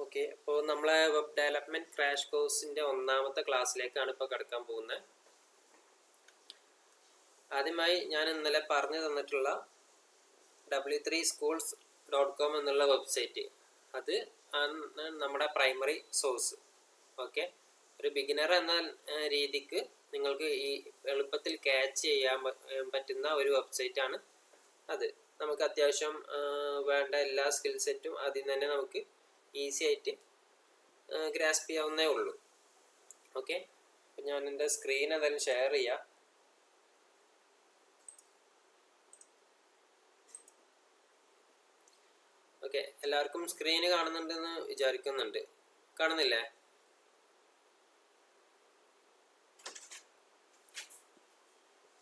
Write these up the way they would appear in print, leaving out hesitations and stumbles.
Okay, അപ്പോൾ നമ്മളെ web development crash കോഴ്സിൻ്റെ ഒന്നാമത്തെ ക്ലാസ്സിലേക്കാണ് ഇപ്പോൾ കിടക്കാൻ പോകുന്നത്. ആദ്യമായി ഞാൻ ഇന്നലെ പറഞ്ഞു തന്നിട്ടുള്ള w3schools.com എന്നുള്ള വെബ്സൈറ്റ്, അത് ആണ് നമ്മുടെ പ്രൈമറി സോഴ്സ്. ഓക്കെ, ഒരു ബിഗിനർ എന്ന രീതിക്ക് നിങ്ങൾക്ക് ഈ എളുപ്പത്തിൽ ക്യാച്ച് ചെയ്യാൻ പറ്റുന്ന ഒരു വെബ്സൈറ്റാണ് അത്. നമുക്ക് അത്യാവശ്യം വേണ്ട എല്ലാ സ്കിൽ സെറ്റും അതിൽ തന്നെ നമുക്ക് ഈസി ആയിട്ട് ഗ്രാസ്പ് ചെയ്യാവുന്നേ ഉള്ളൂ. ഓക്കെ, അപ്പം ഞാൻ എൻ്റെ സ്ക്രീൻ എന്തായാലും ഷെയർ ചെയ്യാം. ഓക്കെ, എല്ലാവർക്കും സ്ക്രീന് കാണുന്നുണ്ടെന്ന് വിചാരിക്കുന്നുണ്ട്. കാണുന്നില്ലേ?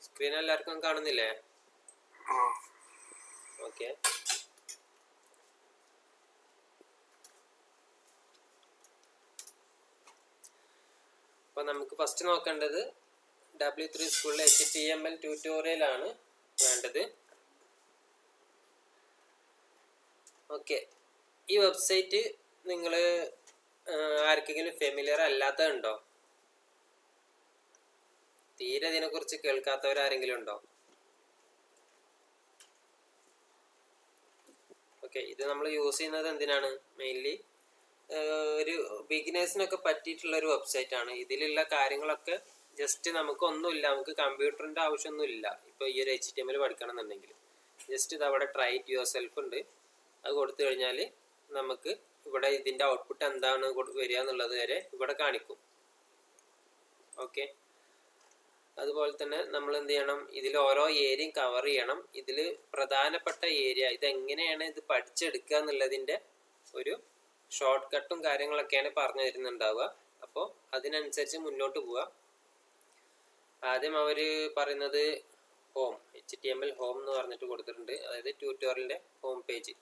സ്ക്രീൻ എല്ലാവർക്കും കാണുന്നില്ലേ? ഓക്കെ, അപ്പോൾ നമുക്ക് ഫസ്റ്റ് നോക്കേണ്ടത് W3 സ്കൂളിലെ HTML ട്യൂട്ടോറിയലാണ് വേണ്ടത്. ഓക്കെ, ഈ വെബ്സൈറ്റ് നിങ്ങൾ ആർക്കെങ്കിലും ഫെമിലിയർ അല്ലാത്തതുണ്ടോ? തീരെ ഇതിനെക്കുറിച്ച് കേൾക്കാത്തവരാരെങ്കിലും ഉണ്ടോ? ഓക്കെ, ഇത് നമ്മൾ യൂസ് ചെയ്യുന്നത് എന്തിനാണ്? മെയിൻലി ഒരു ബിഗിനേഴ്സിനൊക്കെ പറ്റിയിട്ടുള്ള ഒരു വെബ്സൈറ്റ് ആണ്. ഇതിലുള്ള കാര്യങ്ങളൊക്കെ ജസ്റ്റ് നമുക്കൊന്നുമില്ല, നമുക്ക് കമ്പ്യൂട്ടറിൻ്റെ ആവശ്യമൊന്നുമില്ല. ഇപ്പോൾ ഈ ഒരു HTML പഠിക്കണം എന്നുണ്ടെങ്കിൽ ജസ്റ്റ് ഇത് അവിടെ ട്രൈ ഇറ്റ് യുവർ സെൽഫ് ഉണ്ട്, അത് കൊടുത്തു കഴിഞ്ഞാൽ നമുക്ക് ഇവിടെ ഇതിൻ്റെ ഔട്ട്പുട്ട് എന്താണ് വരിക എന്നുള്ളത് വരെ ഇവിടെ കാണിക്കും. ഓക്കെ, അതുപോലെ തന്നെ നമ്മൾ എന്ത് ചെയ്യണം, ഇതിൽ ഓരോ ഏരിയയും കവർ ചെയ്യണം. ഇതിൽ പ്രധാനപ്പെട്ട ഏരിയ, ഇതെങ്ങനെയാണ് ഇത് പഠിച്ചെടുക്കുക എന്നുള്ളതിൻ്റെ ഒരു ഷോർട്ട് കട്ടും കാര്യങ്ങളൊക്കെയാണ് പറഞ്ഞു തരുന്നുണ്ടാവുക. അപ്പോൾ അതിനനുസരിച്ച് മുന്നോട്ട് പോവുക. ആദ്യം അവർ പറയുന്നത് ഹോം, HTML ഹോം എന്ന് പറഞ്ഞിട്ട് കൊടുത്തിട്ടുണ്ട്. അതായത് ട്യൂട്ടോറിയലിൻ്റെ ഹോം പേജ്.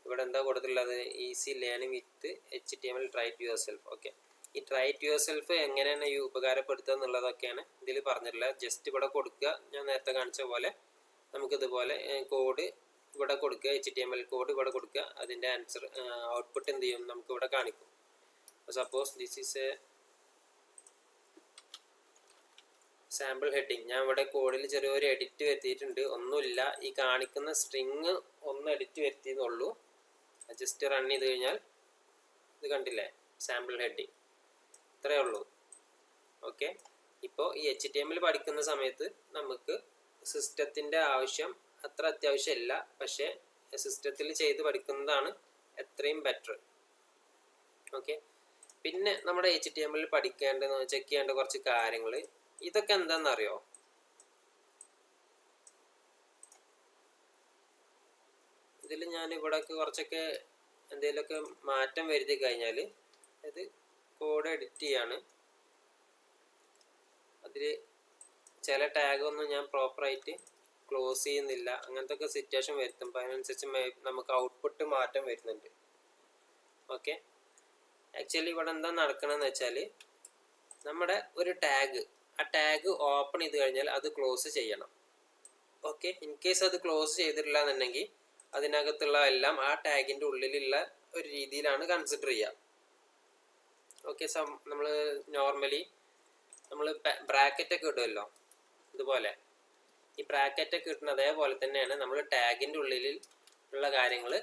ഇവിടെ എന്താ കൊടുത്തിട്ടുള്ളത്? Easy learning with HTML try to yourself. Okay, ഈ ട്രൈ ടു യുവർ സെൽഫ് എങ്ങനെയാണ് ഈ ഉപകാരപ്പെടുത്തുക എന്നുള്ളതൊക്കെയാണ് ഇതിൽ പറഞ്ഞിട്ടുള്ളത്. ജസ്റ്റ് ഇവിടെ കൊടുക്കുക, ഞാൻ നേരത്തെ കാണിച്ച പോലെ നമുക്കിതുപോലെ കോഡ് ഇവിടെ കൊടുക്കുക, HTML കോഡ് ഇവിടെ കൊടുക്കുക, അതിൻ്റെ ആൻസർ ഔട്ട്പുട്ട് എന്ത് ചെയ്യും നമുക്ക് ഇവിടെ കാണിക്കും. Suppose this is A sample heading. ഞാൻ ഇവിടെ കോഡിൽ ചെറിയൊരു എഡിറ്റ് വരുത്തിയിട്ടുണ്ട്. ഒന്നുമില്ല, ഈ കാണിക്കുന്ന സ്ട്രിങ് ഒന്ന് എഡിറ്റ് വരുത്തിയെന്നുള്ളൂ. ജസ്റ്റ് റൺ ചെയ്ത് കഴിഞ്ഞാൽ ഇത് കണ്ടില്ലേ, സാമ്പിൾ ഹെഡിങ്, ഇത്രയേ ഉള്ളൂ. ഓക്കെ, ഇപ്പോൾ ഈ HTML പഠിക്കുന്ന സമയത്ത് നമുക്ക് സിസ്റ്റത്തിൻ്റെ ആവശ്യം അത്ര അത്യാവശ്യമില്ല, പക്ഷേ സിസ്റ്റത്തിൽ ചെയ്ത് പഠിക്കുന്നതാണ് എത്രയും ബെറ്റർ. ഓക്കെ, പിന്നെ നമ്മുടെ HTML പഠിക്കേണ്ടത് ചെക്ക് ചെയ്യേണ്ട കുറച്ച് കാര്യങ്ങൾ, ഇതൊക്കെ എന്താണെന്നറിയോ? ഇതിൽ ഞാൻ ഇവിടെയൊക്കെ കുറച്ചൊക്കെ എന്തെങ്കിലുമൊക്കെ മാറ്റം വരുത്തി കഴിഞ്ഞാൽ അത് കോഡ് എഡിറ്റ് ചെയ്യാണ്. അതിൽ ചില ടാഗൊന്നും ഞാൻ പ്രോപ്പറായിട്ട് ക്ലോസ് ചെയ്യുന്നില്ല. അങ്ങനത്തെ ഒക്കെ സിറ്റുവേഷൻ വരുത്തുമ്പോൾ അതിനനുസരിച്ച് നമുക്ക് ഔട്ട്പുട്ട് മാറ്റം വരുന്നുണ്ട്. ഓക്കെ, ആക്ച്വലി ഇവിടെ എന്താ നടക്കണമെന്ന് വെച്ചാൽ നമ്മുടെ ഒരു ടാഗ്, ആ ടാഗ് ഓപ്പൺ ചെയ്ത് കഴിഞ്ഞാൽ അത് ക്ലോസ് ചെയ്യണം. ഓക്കെ, ഇൻ കേസ് അത് ക്ലോസ് ചെയ്തിട്ടില്ല എന്നുണ്ടെങ്കിൽ അതിനകത്തുള്ള എല്ലാം ആ ടാഗിൻ്റെ ഉള്ളിലുള്ള ഒരു രീതിയിലാണ് കൺസിഡർ ചെയ്യുക. ഓക്കെ, നമ്മൾ നോർമലി നമ്മൾ ബ്രാക്കറ്റൊക്കെ ഇടുമല്ലോ, ഇതുപോലെ ഈ ബ്രാക്കറ്റൊക്കെ ഇടുന്ന അതേപോലെ തന്നെയാണ് നമ്മൾ ടാഗിൻ്റെ ഉള്ളിൽ ഉള്ള കാര്യങ്ങൾ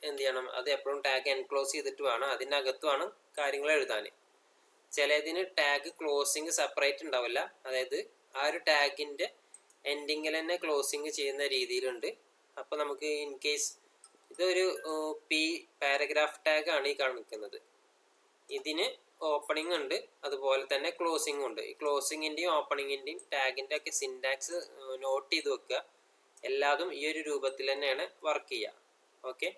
എന്ത് ചെയ്യണം, അത് എപ്പോഴും ടാഗ് എൻക്ലോസ് ചെയ്തിട്ട് വേണം, അതിനകത്ത് വേണം കാര്യങ്ങൾ എഴുതാൻ. ചിലതിന് ടാഗ് ക്ലോസിങ് സെപ്പറേറ്റ് ഉണ്ടാവില്ല, അതായത് ആ ഒരു ടാഗിൻ്റെ എൻഡിങ്ങിൽ തന്നെ ക്ലോസിങ് ചെയ്യുന്ന രീതിയിലുണ്ട്. അപ്പോൾ നമുക്ക് ഇൻ കേസ് ഇതൊരു പാരഗ്രാഫ് ടാഗാണ് ഈ കാണിക്കുന്നത്, ഇതിന് ഓപ്പണിംഗ് ഉണ്ട്, അതുപോലെ തന്നെ ക്ലോസിംഗ് ഉണ്ട്. ഈ ക്ലോസിങ്ങിൻ്റെയും ഓപ്പണിങ്ങിൻ്റെയും ടാഗിൻ്റെ ഒക്കെ സിൻടാക്സ് നോട്ട് ചെയ്ത് വെക്കുക. എല്ലാതും ഈ ഒരു രൂപത്തിൽ തന്നെയാണ് വർക്ക് ചെയ്യുക. ഓക്കെ,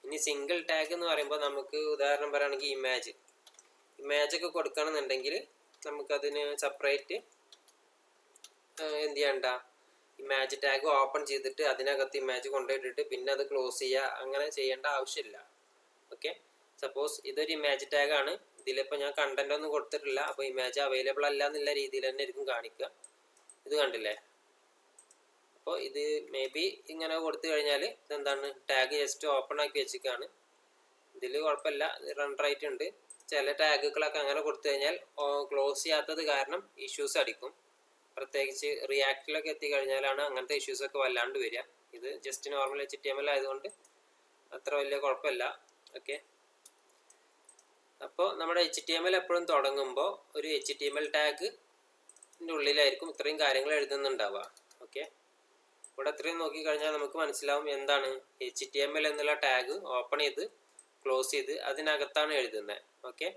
ഇനി സിംഗിൾ ടാഗ് എന്ന് പറയുമ്പോൾ നമുക്ക് ഉദാഹരണം പറയുകയാണെങ്കിൽ ഇമേജൊക്കെ കൊടുക്കണമെന്നുണ്ടെങ്കിൽ നമുക്കതിന് സെപ്പറേറ്റ് എന്ത് ചെയ്യണ്ട, ഇമേജ് ടാഗ് ഓപ്പൺ ചെയ്തിട്ട് അതിനകത്ത് ഇമേജ് കൊണ്ടുപോയിട്ടിട്ട് പിന്നെ അത് ക്ലോസ് ചെയ്യുക, അങ്ങനെ ചെയ്യേണ്ട ആവശ്യമില്ല. ഓക്കെ, സപ്പോസ് ഇതൊരു ഇമേജ് ടാഗാണ്, ഇതിലിപ്പോൾ ഞാൻ കണ്ടന്റ് ഒന്നും കൊടുത്തിട്ടില്ല, അപ്പോൾ ഇമേജ് അവൈലബിൾ അല്ല എന്നുള്ള രീതിയിൽ തന്നെ ആയിരിക്കും കാണിക്കുക. ഇത് കണ്ടില്ലേ? അപ്പോൾ ഇത് മേ ബി ഇങ്ങനെ കൊടുത്തു കഴിഞ്ഞാൽ ഇതെന്താണ്, ടാഗ് ജസ്റ്റ് ഓപ്പൺ ആക്കി വെച്ചിട്ടാണ്. ഇതിൽ കുഴപ്പമില്ല, റൺ റൈറ്റ് ഉണ്ട്. ചില ടാഗുകളൊക്കെ അങ്ങനെ കൊടുത്തു കഴിഞ്ഞാൽ ക്ലോസ് ചെയ്യാത്തത് കാരണം ഇഷ്യൂസ് അടിക്കും. പ്രത്യേകിച്ച് റിയാക്റ്റിലൊക്കെ എത്തിക്കഴിഞ്ഞാലാണ് അങ്ങനത്തെ ഇഷ്യൂസൊക്കെ വല്ലാണ്ട് വരിക. ഇത് ജസ്റ്റ് നോർമൽ HTML ആയതുകൊണ്ട് അത്ര വലിയ കുഴപ്പമില്ല. ഓക്കെ, അപ്പോൾ നമ്മുടെ HTML എപ്പോഴും തുടങ്ങുമ്പോൾ ഒരു HTML ടാഗിൻ്റെ ഉള്ളിലായിരിക്കും ഇത്രയും കാര്യങ്ങൾ എഴുതുന്നുണ്ടാവുക. ഓക്കെ, ഇവിടെ ഇത്രയും നോക്കിക്കഴിഞ്ഞാൽ നമുക്ക് മനസ്സിലാവും എന്താണ് HTML എന്നുള്ള ടാഗ് ഓപ്പൺ ചെയ്ത് ക്ലോസ് ചെയ്ത് അതിനകത്താണ് എഴുതുന്നത്. ഓക്കെ,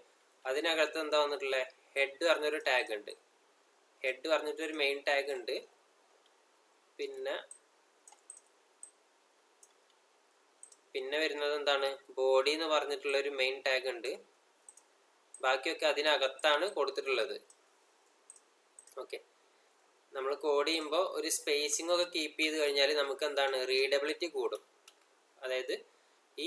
അതിനകത്ത് എന്താ വന്നിട്ടുള്ളത്, ഹെഡ് പറഞ്ഞൊരു ടാഗ് ഉണ്ട്. ഹെഡ് പറഞ്ഞിട്ടൊരു മെയിൻ ടാഗ് ഉണ്ട്. പിന്നെ വരുന്നത് എന്താണ്, ബോഡി എന്ന് പറഞ്ഞിട്ടുള്ളൊരു മെയിൻ ടാഗ് ഉണ്ട്. ബാക്കിയൊക്കെ അതിനകത്താണ് കൊടുത്തിട്ടുള്ളത്. ഓക്കെ, നമ്മൾ കോഡ് ചെയ്യുമ്പോൾ ഒരു സ്പേസിംഗ് ഒക്കെ കീപ്പ് ചെയ്ത് കഴിഞ്ഞാൽ നമുക്ക് എന്താണ് റീഡബിലിറ്റി കൂടും. അതായത് ഈ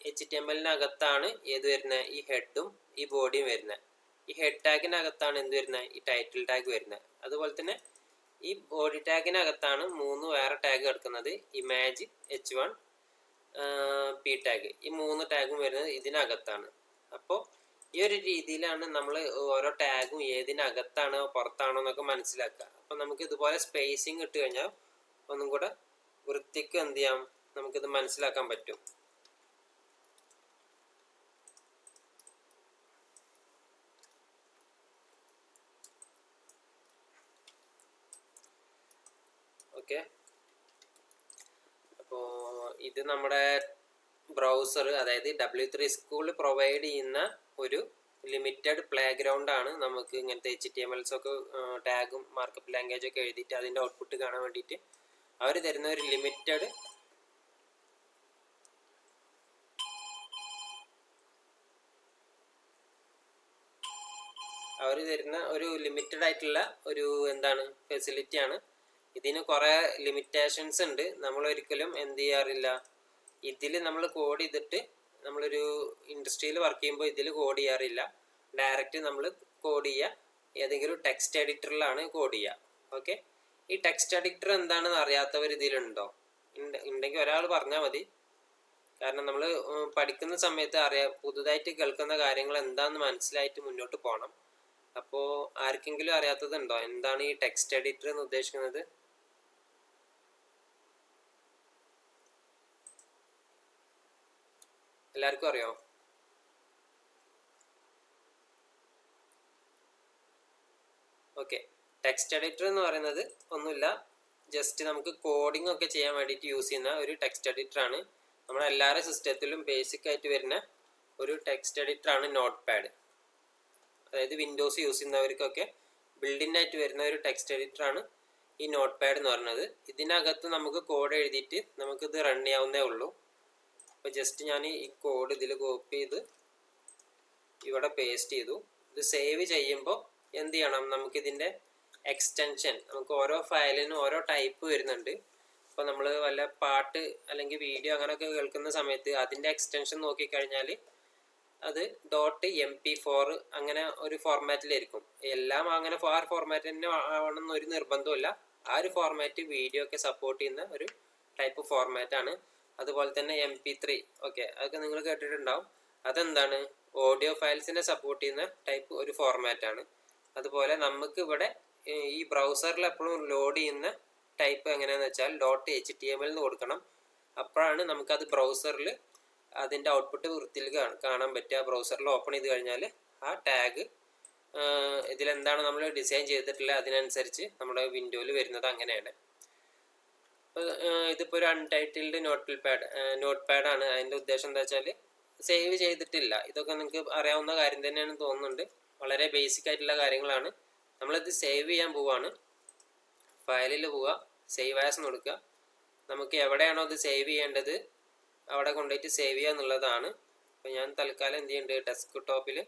HTML-നകത്താണ് ഏത് വരുന്നത്, ഈ ഹെഡും ഈ ബോഡിയും വരുന്നത്. ഈ ഹെഡ് ടാഗിനകത്താണ് എന്ത് വരുന്നത്, ഈ ടൈറ്റിൽ ടാഗ് വരുന്നത്. അതുപോലെ തന്നെ ഈ ബോഡി ടാഗിനകത്താണ് 3 വേറെ ടാഗ് കിടക്കുന്നത്, ഇമേജ്, H1, P ടാഗ്. ഈ 3 ടാഗും വരുന്നത് ഇതിനകത്താണ്. അപ്പോൾ ഈ ഒരു രീതിയിലാണ് നമ്മൾ ഓരോ ടാഗും ഏതിനകത്താണോ പുറത്താണോ എന്നൊക്കെ മനസ്സിലാക്കുക. അപ്പം നമുക്ക് ഇതുപോലെ സ്പേസിങ് ഇട്ട് കഴിഞ്ഞാൽ ഒന്നും കൂടെ വൃത്തിക്ക് എന്ത് ചെയ്യാം, നമുക്കിത് മനസ്സിലാക്കാൻ പറ്റും. ഓക്കെ, അപ്പോൾ ഇത് നമ്മുടെ ബ്രൗസർ, അതായത് W3 സ്കൂൾ പ്രൊവൈഡ് ചെയ്യുന്ന ഒരു ലിമിറ്റഡ് പ്ലേ ഗ്രൗണ്ട് ആണ്. നമുക്ക് ഇങ്ങനത്തെ HTMLs ഒക്കെ ടാഗും മാർക്കപ്പ് ലാംഗ്വേജ് ഒക്കെ എഴുതിയിട്ട് അതിൻ്റെ ഔട്ട്പുട്ട് കാണാൻ വേണ്ടിയിട്ട് അവർ തരുന്ന ഒരു ലിമിറ്റഡ് ആയിട്ടുള്ള ഒരു എന്താണ് ഫെസിലിറ്റിയാണ്. ഇതിന് കുറേ ലിമിറ്റേഷൻസ് ഉണ്ട്. നമ്മളൊരിക്കലും എന്ത് ചെയ്യാറില്ല, ഇതിൽ നമ്മൾ കോഡ് ചെയ്തിട്ട് നമ്മളൊരു ഇൻഡസ്ട്രിയിൽ വർക്ക് ചെയ്യുമ്പോൾ ഇതിൽ കോഡ് ചെയ്യാറില്ല. ഡയറക്റ്റ് നമ്മൾ കോഡ് ചെയ്യുക ഏതെങ്കിലും ടെക്സ്റ്റ് എഡിറ്ററിലാണ് കോഡ് ചെയ്യുക. ഓക്കെ, ഈ ടെക്സ്റ്റ് എഡിറ്റർ എന്താണെന്ന് അറിയാത്തവർ ഇതിലുണ്ടോ? ഉണ്ടെങ്കിൽ ഒരാൾ പറഞ്ഞാൽ മതി. കാരണം നമ്മൾ പഠിക്കുന്ന സമയത്ത് പുതുതായിട്ട് കേൾക്കുന്ന കാര്യങ്ങൾ എന്താണെന്ന് മനസ്സിലായിട്ട് മുന്നോട്ട് പോകണം. അപ്പോൾ ആർക്കെങ്കിലും അറിയാത്തതുണ്ടോ എന്താണ് ഈ ടെക്സ്റ്റ് എഡിറ്റർ എന്ന് ഉദ്ദേശിക്കുന്നത്? എല്ലാവർക്കും അറിയോ? ഓക്കെ, ടെക്സ്റ്റ് എഡിറ്റർ എന്ന് പറയുന്നത് ഒന്നുമില്ല, ജസ്റ്റ് നമുക്ക് കോഡിംഗ് ഒക്കെ ചെയ്യാൻ വേണ്ടിയിട്ട് യൂസ് ചെയ്യുന്ന ഒരു ടെക്സ്റ്റ് എഡിറ്റർ ആണ്. നമ്മുടെ എല്ലാവരുടെ സിസ്റ്റത്തിലും ബേസിക് ആയിട്ട് വരുന്ന ഒരു ടെക്സ്റ്റ് എഡിറ്റർ ആണ് നോട്ട് പാഡ്. അതായത് വിൻഡോസ് യൂസ് ചെയ്യുന്നവർക്കൊക്കെ ബിൽഡിൻ ആയിട്ട് വരുന്ന ഒരു ടെക്സ്റ്റ് എഡിറ്റർ ആണ് ഈ നോട്ട് പാഡ് എന്ന് പറയുന്നത്. ഇതിനകത്ത് നമുക്ക് കോഡ് എഴുതിയിട്ട് നമുക്കിത് റൺ ചെയ്യാവുന്നേ ഉള്ളൂ. അപ്പോൾ ജസ്റ്റ് ഞാൻ ഈ കോഡ് ഇതിൽ കോപ്പി ചെയ്ത് ഇവിടെ പേസ്റ്റ് ചെയ്തു. ഇത് സേവ് ചെയ്യുമ്പോൾ എന്ത് ചെയ്യണം, നമുക്കിതിൻ്റെ എക്സ്റ്റൻഷൻ, നമുക്ക് ഓരോ ഫയലിനും ഓരോ ടൈപ്പ് വരുന്നുണ്ട്. അപ്പോൾ നമ്മൾ വല്ല പാട്ട് അല്ലെങ്കിൽ വീഡിയോ അങ്ങനെയൊക്കെ കേൾക്കുന്ന സമയത്ത് അതിൻ്റെ എക്സ്റ്റൻഷൻ നോക്കിക്കഴിഞ്ഞാൽ അത് .mp4 അങ്ങനെ ഒരു ഫോർമാറ്റിലായിരിക്കും. എല്ലാം അങ്ങനെ ആ ഫോർമാറ്റ് തന്നെ ആവണമെന്ന് ഒരു നിർബന്ധമില്ല. ആ ഒരു ഫോർമാറ്റ് വീഡിയോ ഒക്കെ സപ്പോർട്ട് ചെയ്യുന്ന ഒരു ടൈപ്പ് ഫോർമാറ്റാണ്. അതുപോലെ തന്നെ MP3, ഓക്കെ, അതൊക്കെ നിങ്ങൾ കേട്ടിട്ടുണ്ടാവും. അതെന്താണ്, ഓഡിയോ ഫയൽസിനെ സപ്പോർട്ട് ചെയ്യുന്ന ടൈപ്പ് ഒരു ഫോർമാറ്റാണ്. അതുപോലെ നമുക്ക് ഇവിടെ ഈ ബ്രൗസറിൽ എപ്പോഴും ലോഡ് ചെയ്യുന്ന ടൈപ്പ് എങ്ങനെയാണെന്ന് വെച്ചാൽ .html എന്ന് കൊടുക്കണം. അപ്പോഴാണ് നമുക്കത് ബ്രൗസറിൽ അതിൻ്റെ ഔട്ട്പുട്ട് വൃത്തിയിൽ കാണാൻ പറ്റുക. ബ്രൗസറിൽ ഓപ്പൺ ചെയ്ത് കഴിഞ്ഞാൽ ആ ടാഗ് ഇതിലെന്താണ് നമ്മൾ ഡിസൈൻ ചെയ്തിട്ടുള്ളത് അതിനനുസരിച്ച് നമ്മുടെ വിൻഡോയിൽ വരുന്നത് അങ്ങനെയാണ്. ഇതിപ്പോൾ ഒരു അൺടൈറ്റിൽഡ് നോട്ട് പാഡാണ്. അതിൻ്റെ ഉദ്ദേശം എന്താ വെച്ചാൽ സേവ് ചെയ്തിട്ടില്ല. ഇതൊക്കെ നിങ്ങൾക്ക് അറിയാവുന്ന കാര്യം തന്നെയാണ് തോന്നുന്നുണ്ട്. വളരെ ബേസിക് ആയിട്ടുള്ള കാര്യങ്ങളാണ്. നമ്മളിത് സേവ് ചെയ്യാൻ പോവുകയാണ്. ഫയലിൽ പോവുക, സേവ് ആസ് എന്ന് കൊടുക്കുക. നമുക്ക് എവിടെയാണോ ഇത് സേവ് ചെയ്യേണ്ടത് അവിടെ കൊണ്ടുപോയിട്ട് സേവ് ചെയ്യുക എന്നുള്ളതാണ്. അപ്പോൾ ഞാൻ തൽക്കാലം എന്ത് ചെയ്യുന്നുണ്ട്, ഡെസ്ക് ടോപ്പിൽ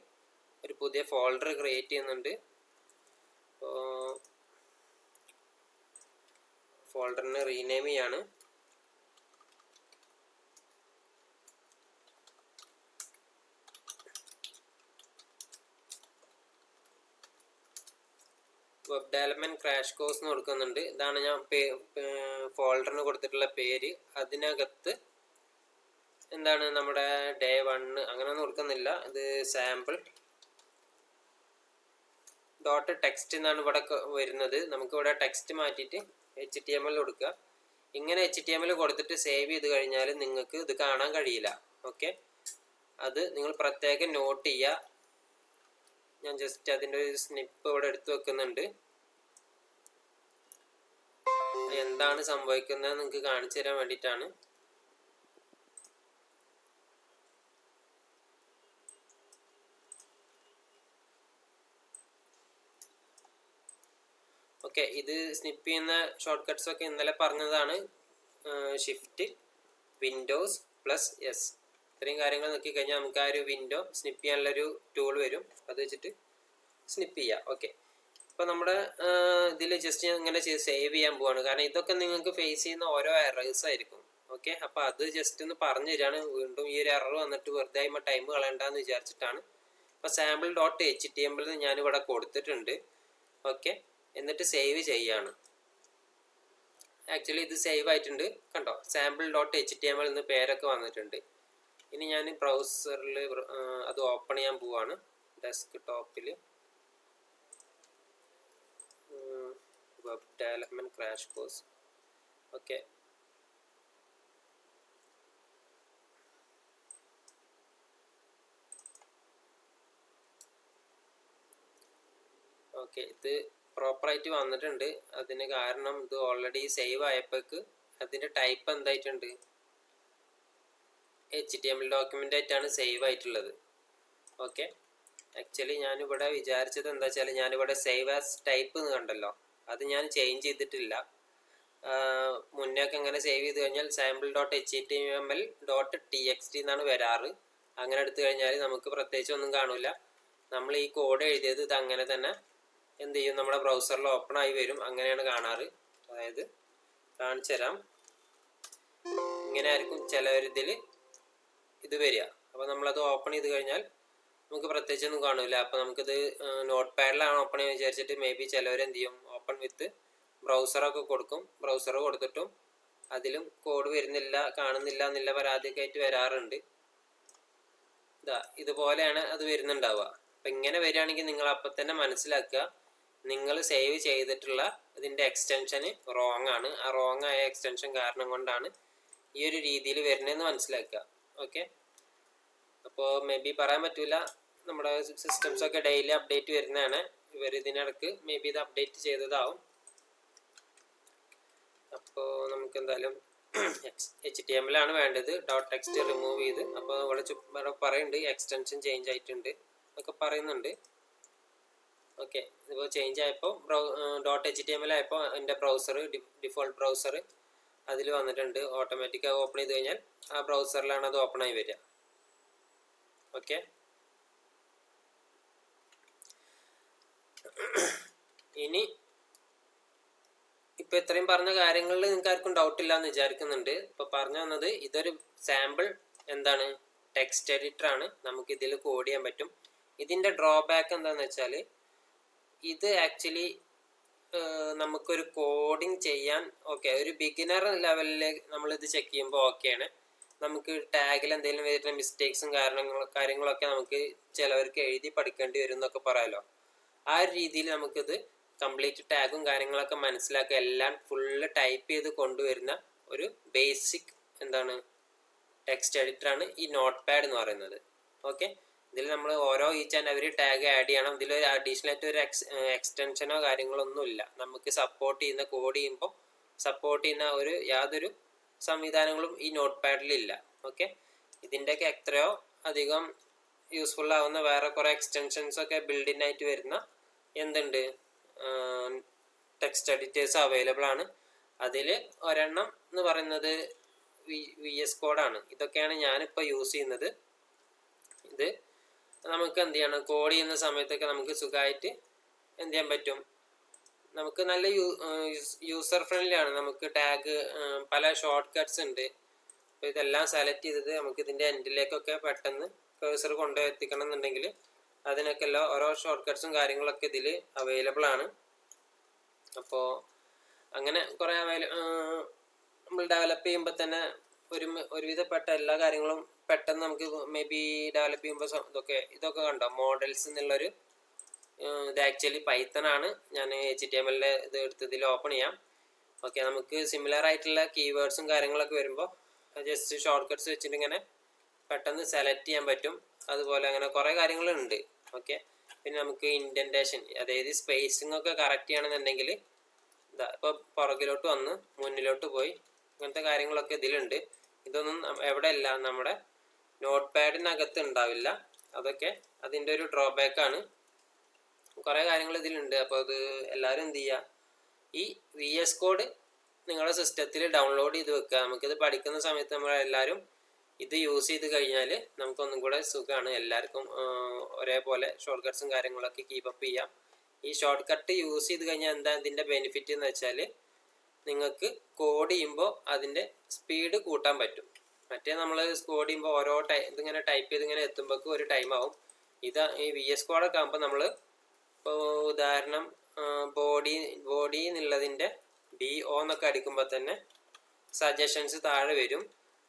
ഒരു പുതിയ ഫോൾഡർ ക്രിയേറ്റ് ചെയ്യുന്നുണ്ട്. അപ്പോൾ ഫോൾഡറിനെ റീനെയിം ചെയ്യാണ്. വെബ് ഡെവലപ്മെൻറ്റ് ക്രാഷ് കോഴ്സ് എന്ന് കൊടുക്കുന്നുണ്ട്. ഇതാണ് ഞാൻ ഫോൾഡറിന് കൊടുത്തിട്ടുള്ള പേര്. അതിനകത്ത് എന്താണ് നമ്മുടെ ഡേ 1 അങ്ങനെയൊന്നും കൊടുക്കുന്നില്ല. ഇത് സാമ്പിൾ ഡോട്ട് ടെക്സ്റ്റ് എന്നാണ് ഇവിടെ വരുന്നത്. നമുക്കിവിടെ ടെക്സ്റ്റ് മാറ്റിയിട്ട് HTML കൊടുക്കുക. ഇങ്ങനെ HTML കൊടുത്തിട്ട് സേവ് ചെയ്ത് കഴിഞ്ഞാൽ നിങ്ങൾക്ക് ഇത് കാണാൻ കഴിയില്ല. ഓക്കെ, അത് നിങ്ങൾ പ്രത്യേകം നോട്ട് ചെയ്യുക. ഞാൻ ജസ്റ്റ് അതിൻ്റെ ഒരു സ്നിപ്പ് ഇവിടെ എടുത്തു വെക്കുന്നുണ്ട്. എന്താണ് സംഭവിക്കുന്നത് നിങ്ങൾക്ക് കാണിച്ചു തരാൻ വേണ്ടിയിട്ടാണ്. ഓക്കെ, ഇത് സ്നിപ്പ് ചെയ്യുന്ന ഷോർട്ട് കട്ട്സ് ഒക്കെ ഇന്നലെ പറഞ്ഞതാണ്. ഷിഫ്റ്റ് വിൻഡോസ് പ്ലസ് എസ്, ഇത്രയും കാര്യങ്ങൾ നോക്കി കഴിഞ്ഞാൽ നമുക്ക് ആ ഒരു വിൻഡോ സ്നിപ്പ് ചെയ്യാനുള്ളൊരു ടൂൾ വരും. അത് വെച്ചിട്ട് സ്നിപ്പ് ചെയ്യുക. ഓക്കെ, ഇപ്പോൾ നമ്മുടെ ഇതിൽ ജസ്റ്റ് ഇങ്ങനെ സേവ് ചെയ്യാൻ പോവാണ്. കാരണം ഇതൊക്കെ നിങ്ങൾക്ക് ഫേസ് ചെയ്യുന്ന ഓരോ എറേഴ്സ് ആയിരിക്കും. ഓക്കെ, അപ്പോൾ അത് ജസ്റ്റ് ഒന്ന് പറഞ്ഞു തരികയാണ്. വീണ്ടും ഈ ഒരു എറർ വന്നിട്ട് വെറുതെ ആയി ടൈം കളയണ്ടെന്ന് വിചാരിച്ചിട്ടാണ്. ഇപ്പോൾ സാമ്പിൾ ഡോട്ട് HTML ഞാനിവിടെ കൊടുത്തിട്ടുണ്ട്. ഓക്കെ, എന്നിട്ട് സേവ് ചെയ്യാണ്. ആക്ച്വലി ഇത് സേവ് ആയിട്ടുണ്ട്, കണ്ടോ, സാമ്പിൾ ഡോട്ട് HTML എന്ന് പേരൊക്കെ വന്നിട്ടുണ്ട്. ഇനി ഞാൻ ബ്രൗസറിൽ അത് ഓപ്പൺ ചെയ്യാൻ പോവാണ്. ഡെസ്ക് ടോപ്പിൽ web development crash course. Okay, okay, ഇത് പ്രോപ്പറായിട്ട് വന്നിട്ടുണ്ട്. അതിന് കാരണം ഇത് ഓൾറെഡി സേവ് ആയപ്പോഴേക്ക് അതിൻ്റെ ടൈപ്പ് എന്തായിട്ടുണ്ട്, HTML ഡോക്യുമെൻ്റ് ആയിട്ടാണ് സേവ് ആയിട്ടുള്ളത്. ഓക്കെ, ആക്ച്വലി ഞാനിവിടെ വിചാരിച്ചത് എന്താ വെച്ചാൽ, ഞാനിവിടെ സേവ് ആസ് ടൈപ്പ് എന്ന് കണ്ടല്ലോ, അത് ഞാൻ ചേഞ്ച് ചെയ്തിട്ടില്ല. മുന്നേക്ക് എങ്ങനെ സേവ് ചെയ്ത് കഴിഞ്ഞാൽ sample dot HTML dot TXT എന്നാണ് വരാറ്. അങ്ങനെ എടുത്തു കഴിഞ്ഞാൽ നമുക്ക് പ്രത്യേകിച്ച് ഒന്നും കാണില്ല. നമ്മൾ ഈ കോഡ് എഴുതിയത് ഇത് അങ്ങനെ തന്നെ എന്ത് ചെയ്യും, നമ്മുടെ ബ്രൗസറിൽ ഓപ്പൺ ആയി വരും. അങ്ങനെയാണ് കാണാറ്. അതായത് കാണിച്ചു തരാം, ഇങ്ങനെ ആയിരിക്കും ചിലവരിതിൽ ഇത് വരിക. അപ്പോൾ നമ്മളത് ഓപ്പൺ ചെയ്ത് കഴിഞ്ഞാൽ നമുക്ക് പ്രത്യേകിച്ചൊന്നും കാണില്ല. അപ്പോൾ നമുക്കിത് നോട്ട് പാഡിലാണ് ഓപ്പൺ ചെയ്യാൻ വിചാരിച്ചിട്ട് മേ ബി ചിലവരെന്ത് ചെയ്യും, ഓപ്പൺ വിത്ത് ബ്രൗസറൊക്കെ കൊടുക്കും. ബ്രൗസർ കൊടുത്തിട്ടും അതിലും കോഡ് വരുന്നില്ല, കാണുന്നില്ല എന്നുള്ള പരാതിയൊക്കെ ആയിട്ട് വരാറുണ്ട്. ഇതുപോലെയാണ് അത് വരുന്നുണ്ടാവുക. അപ്പം ഇങ്ങനെ വരികയാണെങ്കിൽ നിങ്ങൾ അപ്പം തന്നെ മനസ്സിലാക്കുക, നിങ്ങൾ സേവ് ചെയ്തിട്ടുള്ള ഇതിൻ്റെ എക്സ്റ്റൻഷന് റോങ് ആണ്. ആ റോങ് ആയ എക്സ്റ്റൻഷൻ കാരണം കൊണ്ടാണ് ഈ ഒരു രീതിയിൽ വരുന്നതെന്ന് മനസ്സിലാക്കുക. ഓക്കെ, അപ്പോൾ മേ ബി പറയാൻ പറ്റില്ല, നമ്മുടെ സിസ്റ്റംസൊക്കെ ഡെയിലി അപ്ഡേറ്റ് വരുന്നതാണ്. ഇവർ ഇതിനിടക്ക് മേ ബി ഇത് അപ്ഡേറ്റ് ചെയ്തതാവും. അപ്പോൾ നമുക്ക് എന്തായാലും HTML ആണ് വേണ്ടത്. ഡോട്ട് ടെക്സ്റ്റ് റിമൂവ് ചെയ്ത്, അപ്പോൾ ഇവിടെ പറയുന്നുണ്ട് എക്സ്റ്റൻഷൻ ചേഞ്ച് ആയിട്ടുണ്ട് എന്നൊക്കെ പറയുന്നുണ്ട്. ഓക്കെ, ഇപ്പോൾ ചേഞ്ച് ആയപ്പോൾ ഡോട്ട് HTML ആയപ്പോൾ എൻ്റെ ബ്രൗസർ ഡിഫോൾട്ട് ബ്രൗസർ അതിൽ വന്നിട്ടുണ്ട്. ഓട്ടോമാറ്റിക്കായി ഓപ്പൺ ചെയ്ത് കഴിഞ്ഞാൽ ആ ബ്രൗസറിലാണ് അത് ഓപ്പൺ ആയി വരിക. ഓക്കെ, ഇനി ഇപ്പോൾ ഇത്രയും പറഞ്ഞ കാര്യങ്ങളിൽ നിങ്ങൾക്ക് ആർക്കും ഡൗട്ടില്ല എന്ന് വിചാരിക്കുന്നുണ്ട്. ഇപ്പോൾ പറഞ്ഞു വന്നത് ഇതൊരു സാമ്പിൾ എന്താണ് ടെക്സ്റ്റ് എഡിറ്റർ ആണ്. നമുക്ക് ഇതിൽ കോഡ് ചെയ്യാൻ പറ്റും. ഇതിൻ്റെ ഡ്രോബാക്ക് എന്താണെന്ന് വെച്ചാൽ, ഇത് ആക്ച്വലി നമുക്കൊരു കോഡിങ് ചെയ്യാൻ ഓക്കെ, ഒരു ബിഗിനർ ലെവലിൽ നമ്മളിത് ചെക്ക് ചെയ്യുമ്പോൾ ഓക്കെയാണ്. നമുക്ക് ടാഗിൽ എന്തെങ്കിലും വരുന്ന മിസ്റ്റേക്സും കാര്യങ്ങളൊക്കെ നമുക്ക് ചിലവർക്ക് എഴുതി പഠിക്കേണ്ടി വരും എന്നൊക്കെ പറയാമല്ലോ. ആ ഒരു രീതിയിൽ നമുക്കിത് കംപ്ലീറ്റ് ടാഗും കാര്യങ്ങളൊക്കെ മനസ്സിലാക്കുക, എല്ലാം ഫുള്ള് ടൈപ്പ് ചെയ്ത് കൊണ്ടുവരുന്ന ഒരു ബേസിക് എന്താണ് ടെക്സ്റ്റ് എഡിറ്ററാണ് ഈ നോട്ട് പാഡ് എന്ന് പറയുന്നത്. ഓക്കെ, ഇതിൽ നമ്മൾ ഓരോ each and every tag add ചെയ്യണം. ഇതിലൊരു അഡീഷണൽ ആയിട്ട് ഒരു എക്സ്റ്റൻഷനോ കാര്യങ്ങളൊന്നും ഇല്ല. നമുക്ക് സപ്പോർട്ട് ചെയ്യുന്ന കോഡ് ചെയ്യുമ്പോൾ സപ്പോർട്ട് ചെയ്യുന്ന യാതൊരു സംവിധാനങ്ങളും ഈ നോട്ട് പാഡിലില്ല. ഓക്കെ, ഇതിൻ്റെയൊക്കെ എത്രയോ അധികം യൂസ്ഫുൾ ആവുന്ന വേറെ കുറേ എക്സ്റ്റൻഷൻസ് ഒക്കെ ബിൽഡിൻ ആയിട്ട് വരുന്ന എന്തുണ്ട് ടെക്സ്റ്റ് എഡിറ്റേഴ്സ് അവൈലബിൾ ആണ്. അതിൽ ഒരെണ്ണം എന്ന് പറയുന്നത് VS കോഡാണ്. ഇതൊക്കെയാണ് ഞാനിപ്പോൾ യൂസ് ചെയ്യുന്നത്. ഇത് നമുക്ക് എന്ത് ചെയ്യണം, കോഡ് ചെയ്യുന്ന സമയത്തൊക്കെ നമുക്ക് സുഖമായിട്ട് എന്ത് ചെയ്യാൻ പറ്റും, നമുക്ക് നല്ല യൂസർ ഫ്രണ്ട്ലി ആണ്. നമുക്ക് ടാഗ് പല ഷോർട്ട് കട്ട്സ് ഉണ്ട്. അപ്പോൾ ഇതെല്ലാം സെലക്ട് ചെയ്തത് നമുക്ക് ഇതിൻ്റെ എൻഡിലേക്കൊക്കെ പെട്ടെന്ന് കേഴ്സർ കൊണ്ടുപോയി എത്തിക്കണം എന്നുണ്ടെങ്കിൽ അതിനൊക്കെ എല്ലാം ഓരോ ഷോർട്ട് കട്ട്സും കാര്യങ്ങളൊക്കെ ഇതിൽ അവൈലബിൾ ആണ്. അപ്പോൾ അങ്ങനെ കുറേ നമ്മൾ ഡെവലപ്പ് ചെയ്യുമ്പോൾ തന്നെ ഒരുവിധപ്പെട്ട എല്ലാ കാര്യങ്ങളും പെട്ടെന്ന് നമുക്ക് മേ ബി ഡെവലപ്പ് ചെയ്യുമ്പോൾ ഇതൊക്കെ കണ്ടോ മോഡൽസ് എന്നുള്ളൊരു ഇത് ആക്ച്വലി പൈത്തൺ ആണ്. ഞാൻ HTML ഇത് എടുത്തതിൽ ഓപ്പൺ ചെയ്യാം. ഓക്കെ, നമുക്ക് സിമിലർ ആയിട്ടുള്ള കീവേഡ്സും കാര്യങ്ങളൊക്കെ വരുമ്പോൾ ജസ്റ്റ് ഷോർട്ട് കട്ട്സ് വെച്ചിട്ട് ഇങ്ങനെ പെട്ടെന്ന് സെലക്ട് ചെയ്യാൻ പറ്റും. അതുപോലെ അങ്ങനെ കുറേ കാര്യങ്ങളുണ്ട്. ഓക്കെ, പിന്നെ നമുക്ക് ഇൻഡൻറ്റേഷൻ, അതായത് സ്പേസിംഗ് ഒക്കെ കറക്റ്റ് ചെയ്യണമെന്നുണ്ടെങ്കിൽ ഇപ്പോൾ പുറകിലോട്ട് വന്ന് മുന്നിലോട്ട് പോയി അങ്ങനത്തെ കാര്യങ്ങളൊക്കെ ഇതിലുണ്ട്. ഇതൊന്നും എവിടെ ഇല്ല, നമ്മുടെ നോട്ട് പാഡിനകത്ത് ഉണ്ടാവില്ല. അതൊക്കെ അതിൻ്റെ ഒരു ഡ്രോബാക്കാണ്. കുറേ കാര്യങ്ങൾ ഇതിലുണ്ട്. അപ്പോൾ അത് എല്ലാവരും എന്ത് ചെയ്യുക, ഈ VS കോഡ് നിങ്ങളുടെ സിസ്റ്റത്തിൽ ഡൗൺലോഡ് ചെയ്ത് വെക്കുക. നമുക്കിത് പഠിക്കുന്ന സമയത്ത് നമ്മളെല്ലാവരും ഇത് യൂസ് ചെയ്ത് കഴിഞ്ഞാൽ നമുക്കൊന്നും കൂടെ സുഖമാണ്. എല്ലാവർക്കും ഒരേപോലെ ഷോർട്ട് കട്ട്സും കാര്യങ്ങളൊക്കെ കീപ്പപ്പ് ചെയ്യാം. ഈ ഷോർട്ട് കട്ട് യൂസ് ചെയ്ത് കഴിഞ്ഞാൽ എന്താ ഇതിൻ്റെ ബെനിഫിറ്റ് എന്ന് വെച്ചാൽ നിങ്ങൾക്ക് കോഡ് ചെയ്യുമ്പോൾ അതിൻ്റെ സ്പീഡ് കൂട്ടാൻ പറ്റും. മറ്റേ നമ്മൾ കോഡ് ചെയ്യുമ്പോൾ ഓരോ ഇതിങ്ങനെ ടൈപ്പ് ചെയ്ത് ഇങ്ങനെ എത്തുമ്പോഴേക്കും ഒരു ടൈം ആവും. ഈ VS കോഡൊക്കെ ആകുമ്പോൾ നമ്മൾ ഇപ്പോൾ ഉദാഹരണം ബോഡി എന്നുള്ളതിൻ്റെ BO എന്നൊക്കെ അടിക്കുമ്പോൾ തന്നെ സജഷൻസ് താഴെ വരും.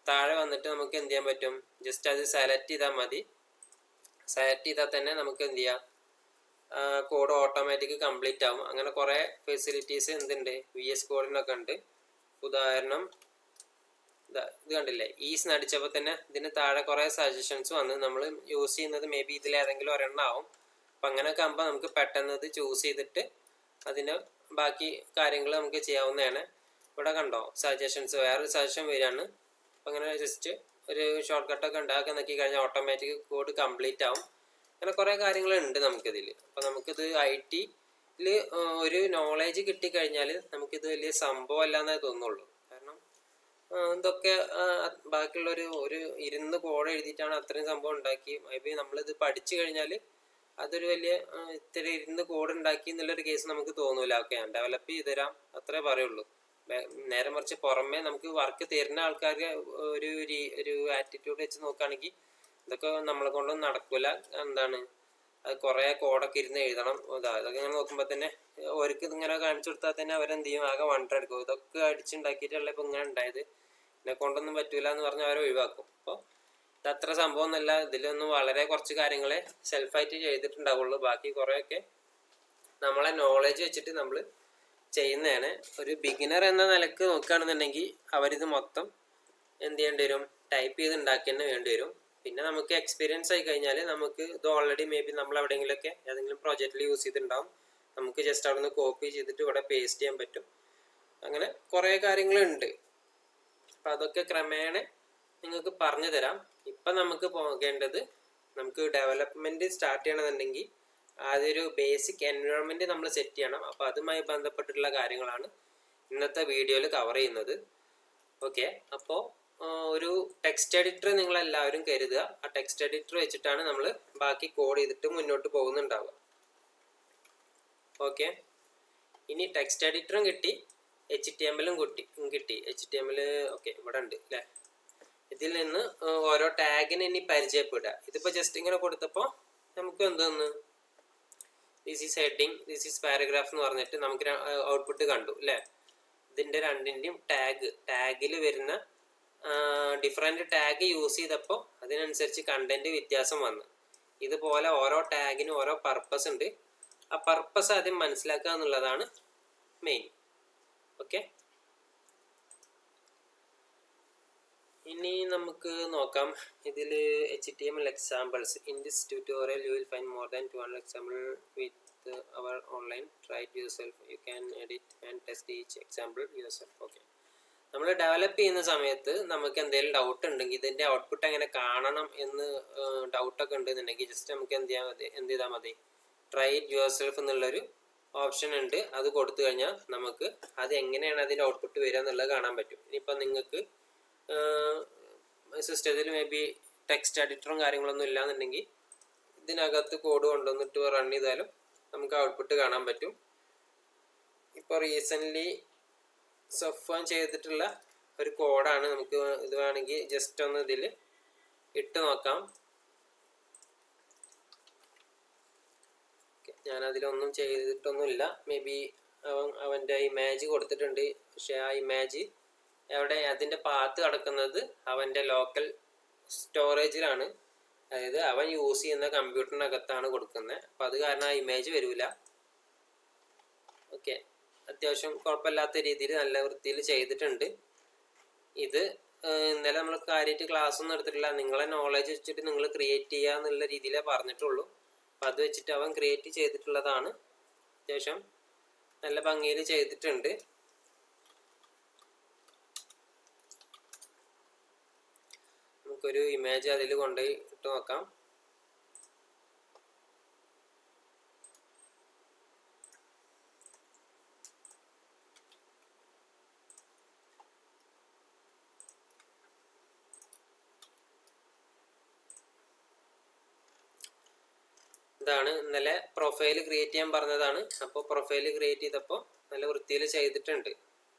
താഴെ വന്നിട്ട് നമുക്ക് എന്ത് ചെയ്യാൻ പറ്റും, ജസ്റ്റ് അത് സെലക്ട് ചെയ്താൽ മതി. സെലക്ട് ചെയ്താൽ തന്നെ നമുക്ക് എന്ത് ചെയ്യാം, കോഡ് ഓട്ടോമാറ്റിക് കംപ്ലീറ്റ് ആവും. അങ്ങനെ കുറേ ഫെസിലിറ്റീസ് എന്തുണ്ട് VS കോഡിനൊക്കെ ഉണ്ട്. ഉദാഹരണം ഇത് കണ്ടില്ലേ, ഈസ് അടിച്ചപ്പോൾ തന്നെ ഇതിന് താഴെ കുറേ സജഷൻസ് വന്ന് നമ്മൾ യൂസ് ചെയ്യുന്നത് മേ ബി ഇതിലേതെങ്കിലും ഒരെണ്ണം ആവും. അപ്പം അങ്ങനെയൊക്കെ ആകുമ്പോൾ നമുക്ക് പെട്ടെന്ന് ഇത് ചൂസ് ചെയ്തിട്ട് അതിന് ബാക്കി കാര്യങ്ങൾ നമുക്ക് ചെയ്യാവുന്നതാണ്. ഇവിടെ കണ്ടോ സജഷൻസ്, വേറൊരു സജഷൻ വരികയാണ്. അപ്പം അങ്ങനെ ജസ്റ്റ് ഒരു ഷോർട്ട് കട്ടൊക്കെ ഉണ്ടാക്കി നോക്കി കഴിഞ്ഞാൽ ഓട്ടോമാറ്റിക് കോഡ് കംപ്ലീറ്റ് ആവും. അങ്ങനെ കുറേ കാര്യങ്ങളുണ്ട് നമുക്കിതിൽ. അപ്പോൾ നമുക്കിത് IT-ൽ ഒരു നോളേജ് കിട്ടിക്കഴിഞ്ഞാൽ നമുക്കിത് വലിയ സംഭവമല്ല എന്നേ തോന്നുള്ളൂ. കാരണം ഇതൊക്കെ ബാക്കിയുള്ളൊരു ഇരുന്ന് കോഡ് എഴുതിയിട്ടാണ് അത്രയും സംഭവം ഉണ്ടാക്കി. മേ ബി നമ്മളിത് പഠിച്ചു കഴിഞ്ഞാൽ അതൊരു വലിയ ഇത്തിരി ഇരുന്ന് കോഡ് ഉണ്ടാക്കി എന്നുള്ളൊരു കേസ് നമുക്ക് തോന്നൂല. ഓക്കെ, ഞാൻ ഡെവലപ്പ് ചെയ്ത് തരാം അത്രേ പറയുള്ളൂ. നേരെ മറിച്ച് പുറമേ നമുക്ക് വർക്ക് തരുന്ന ആൾക്കാർക്ക് ഒരു ആറ്റിറ്റ്യൂഡ് വെച്ച് നോക്കുകയാണെങ്കിൽ ഇതൊക്കെ നമ്മളെ കൊണ്ടൊന്നും നടക്കില്ല. എന്താണ്, അത് കുറേ കോഡൊക്കെ ഇരുന്ന് എഴുതണം. അതൊക്കെ ഇങ്ങനെ നോക്കുമ്പോൾ തന്നെ അവർക്ക് ഇതിങ്ങനെ കാണിച്ചു കൊടുത്താൽ തന്നെ അവരെന്ത് ചെയ്യും, ആകെ വണ്ടറെടുക്കും. ഇതൊക്കെ അടിച്ചുണ്ടാക്കിയിട്ടുള്ള ഇപ്പോൾ ഇങ്ങനെ ഉണ്ടായത്, എന്നെ കൊണ്ടൊന്നും പറ്റൂല എന്ന് പറഞ്ഞ് അവരെ ഒഴിവാക്കും. അപ്പോൾ ഇതത്ര സംഭവം ഒന്നുമല്ല. ഇതിലൊന്നും വളരെ കുറച്ച് കാര്യങ്ങളെ സെൽഫായിട്ട് ചെയ്തിട്ടുണ്ടാവുള്ളൂ. ബാക്കി കുറേയൊക്കെ നമ്മളെ നോളേജ് വെച്ചിട്ട് നമ്മൾ ചെയ്യുന്നതാണ്. ഒരു ബിഗിനർ എന്ന നിലക്ക് നോക്കുകയാണെന്നുണ്ടെങ്കിൽ അവരിത് മൊത്തം എന്ത് ചെയ്യേണ്ടി വരും, ടൈപ്പ് ചെയ്ത് ഉണ്ടാക്കി തന്നെ വേണ്ടി വരും. പിന്നെ നമുക്ക് എക്സ്പീരിയൻസ് ആയി കഴിഞ്ഞാൽ നമുക്ക് ഇത് ഓൾറെഡി മേ ബി നമ്മൾ എവിടെയെങ്കിലുമൊക്കെ ഏതെങ്കിലും പ്രോജക്റ്റിൽ യൂസ് ചെയ്തിട്ടുണ്ടാവും. നമുക്ക് ജസ്റ്റ് അവിടെ നിന്ന് കോപ്പി ചെയ്തിട്ട് ഇവിടെ പേസ്റ്റ് ചെയ്യാൻ പറ്റും. അങ്ങനെ കുറേ കാര്യങ്ങളുണ്ട്. അപ്പം അതൊക്കെ ക്രമേണ നിങ്ങൾക്ക് പറഞ്ഞു തരാം. ഇപ്പം നമുക്ക് പോകേണ്ടത്, നമുക്ക് ഡെവലപ്മെൻറ്റ് സ്റ്റാർട്ട് ചെയ്യണമെന്നുണ്ടെങ്കിൽ ആദ്യൊരു ബേസിക് എൻവയോൺമെൻറ്റ് നമ്മൾ സെറ്റ് ചെയ്യണം. അപ്പോൾ അതുമായി ബന്ധപ്പെട്ടിട്ടുള്ള കാര്യങ്ങളാണ് ഇന്നത്തെ വീഡിയോയിൽ കവർ ചെയ്യുന്നത്. ഓക്കെ, അപ്പോൾ ഒരു ടെക്സ്റ്റ് എഡിറ്റർ നിങ്ങളെല്ലാവരും കരുതുക. ആ ടെക്സ്റ്റ് എഡിറ്റർ വെച്ചിട്ടാണ് നമ്മൾ ബാക്കി കോഡ് ചെയ്തിട്ട് മുന്നോട്ട് പോകുന്നുണ്ടാവുക. ഓക്കെ, ഇനി ടെക്സ്റ്റ് എഡിറ്ററും കിട്ടി, HTML-ഉം കിട്ടി. HTML ഓക്കെ ഇവിടെ ഉണ്ട് അല്ലേ. ഇതിൽ നിന്ന് ഓരോ ടാഗിനെ ഇനി പരിചയപ്പെടുക. ഇതിപ്പോൾ ജസ്റ്റ് ഇങ്ങനെ കൊടുത്തപ്പോൾ നമുക്ക് എന്തോന്ന്, this is heading, this is paragraph എന്ന് പറഞ്ഞിട്ട് നമുക്ക് ഔട്ട്പുട്ട് കണ്ടു അല്ലേ. ഇതിൻ്റെ രണ്ടിൻ്റെയും ടാഗിൽ വരുന്ന ഡിഫറെൻറ്റ് ടാഗ് യൂസ് ചെയ്തപ്പോൾ അതിനനുസരിച്ച് കണ്ടന്റ് വ്യത്യാസം വന്നു. ഇതുപോലെ ഓരോ ടാഗിനും ഓരോ പർപ്പസ് ഉണ്ട്. ആ പർപ്പസ് ആദ്യം മനസ്സിലാക്കുക എന്നുള്ളതാണ് മെയിൻ. ഓക്കെ, ഇനി നമുക്ക് നോക്കാം ഇതിൽ HTML examples. In this tutorial you will find more than 200 example with our online. Try it yourself. You can edit and test each example yourself. Okay, നമ്മൾ develop ചെയ്യുന്ന സമയത്ത് നമുക്ക് എന്തെങ്കിലും doubt ഉണ്ടെങ്കിൽ, ഇതിൻ്റെ ഔട്ട്പുട്ട് എങ്ങനെ കാണണം എന്ന് ഡൗട്ടൊക്കെ ഉണ്ടെന്നുണ്ടെങ്കിൽ ജസ്റ്റ് നമുക്ക് എന്ത് ചെയ്താൽ മതി, ട്രൈ ഇറ്റ് യുവർ സെൽഫ് എന്നുള്ളൊരു ഓപ്ഷൻ ഉണ്ട്. അത് കൊടുത്തു കഴിഞ്ഞാൽ നമുക്ക് അത് എങ്ങനെയാണ് അതിൻ്റെ ഔട്ട്പുട്ട് വരിക എന്നുള്ളത് കാണാൻ പറ്റും. ഇനിയിപ്പോൾ നിങ്ങൾക്ക് സിസ്റ്റത്തിൽ മേ ബി ടെക്സ്റ്റ് എഡിറ്ററും കാര്യങ്ങളൊന്നും ഇല്ലാന്നുണ്ടെങ്കിൽ ഇതിനകത്ത് കോഡ് കൊണ്ടുവന്നിട്ട് റൺ ചെയ്താലും നമുക്ക് ഔട്ട്പുട്ട് കാണാൻ പറ്റും. ഇപ്പോൾ റീസെൻ്റ്ലി സഫ്വാൻ ചെയ്തിട്ടുള്ള ഒരു കോഡാണ്. നമുക്ക് ഇത് വേണമെങ്കിൽ ജസ്റ്റ് ഒന്ന് ഇതിൽ ഇട്ട് നോക്കാം. ഞാനതിലൊന്നും ചെയ്തിട്ടൊന്നുമില്ല. മേ ബി അവൻ്റെ ഇമേജ് കൊടുത്തിട്ടുണ്ട്, പക്ഷെ ആ ഇമേജ് എവിടെ അതിൻ്റെ പാത്ത് കിടക്കുന്നത് അവൻ്റെ ലോക്കൽ സ്റ്റോറേജിലാണ്, അതായത് അവൻ യൂസ് ചെയ്യുന്ന കമ്പ്യൂട്ടറിനകത്താണ് കൊടുക്കുന്നത്. അപ്പം അത് കാരണം ആ ഇമേജ് വരില്ല. ഓക്കെ, അത്യാവശ്യം കുഴപ്പമില്ലാത്ത രീതിയിൽ നല്ല വൃത്തിയിൽ ചെയ്തിട്ടുണ്ട്. ഇത് ഇന്നലെ നമ്മൾ കാര്യമായിട്ട് ക്ലാസ് ഒന്നും എടുത്തിട്ടില്ല, നിങ്ങളെ നോളജ് വെച്ചിട്ട് നിങ്ങൾ ക്രിയേറ്റ് ചെയ്യുക എന്നുള്ള രീതിയിലേ പറഞ്ഞിട്ടുള്ളൂ. അപ്പം അത് വെച്ചിട്ട് അവൻ ക്രിയേറ്റ് ചെയ്തിട്ടുള്ളതാണ്. അത്യാവശ്യം നല്ല ഭംഗിയിൽ ചെയ്തിട്ടുണ്ട്. നമുക്കൊരു ഇമേജ് അതിൽ കൊണ്ടുപോയി ഇട്ട് നോക്കാം. ഇതാണ് ഇന്നലെ പ്രൊഫൈൽ ക്രിയേറ്റ് ചെയ്യാൻ പറഞ്ഞതാണ്. അപ്പോൾ പ്രൊഫൈൽ ക്രിയേറ്റ് ചെയ്തപ്പോൾ നല്ല വൃത്തിയിൽ ചെയ്തിട്ടുണ്ട്.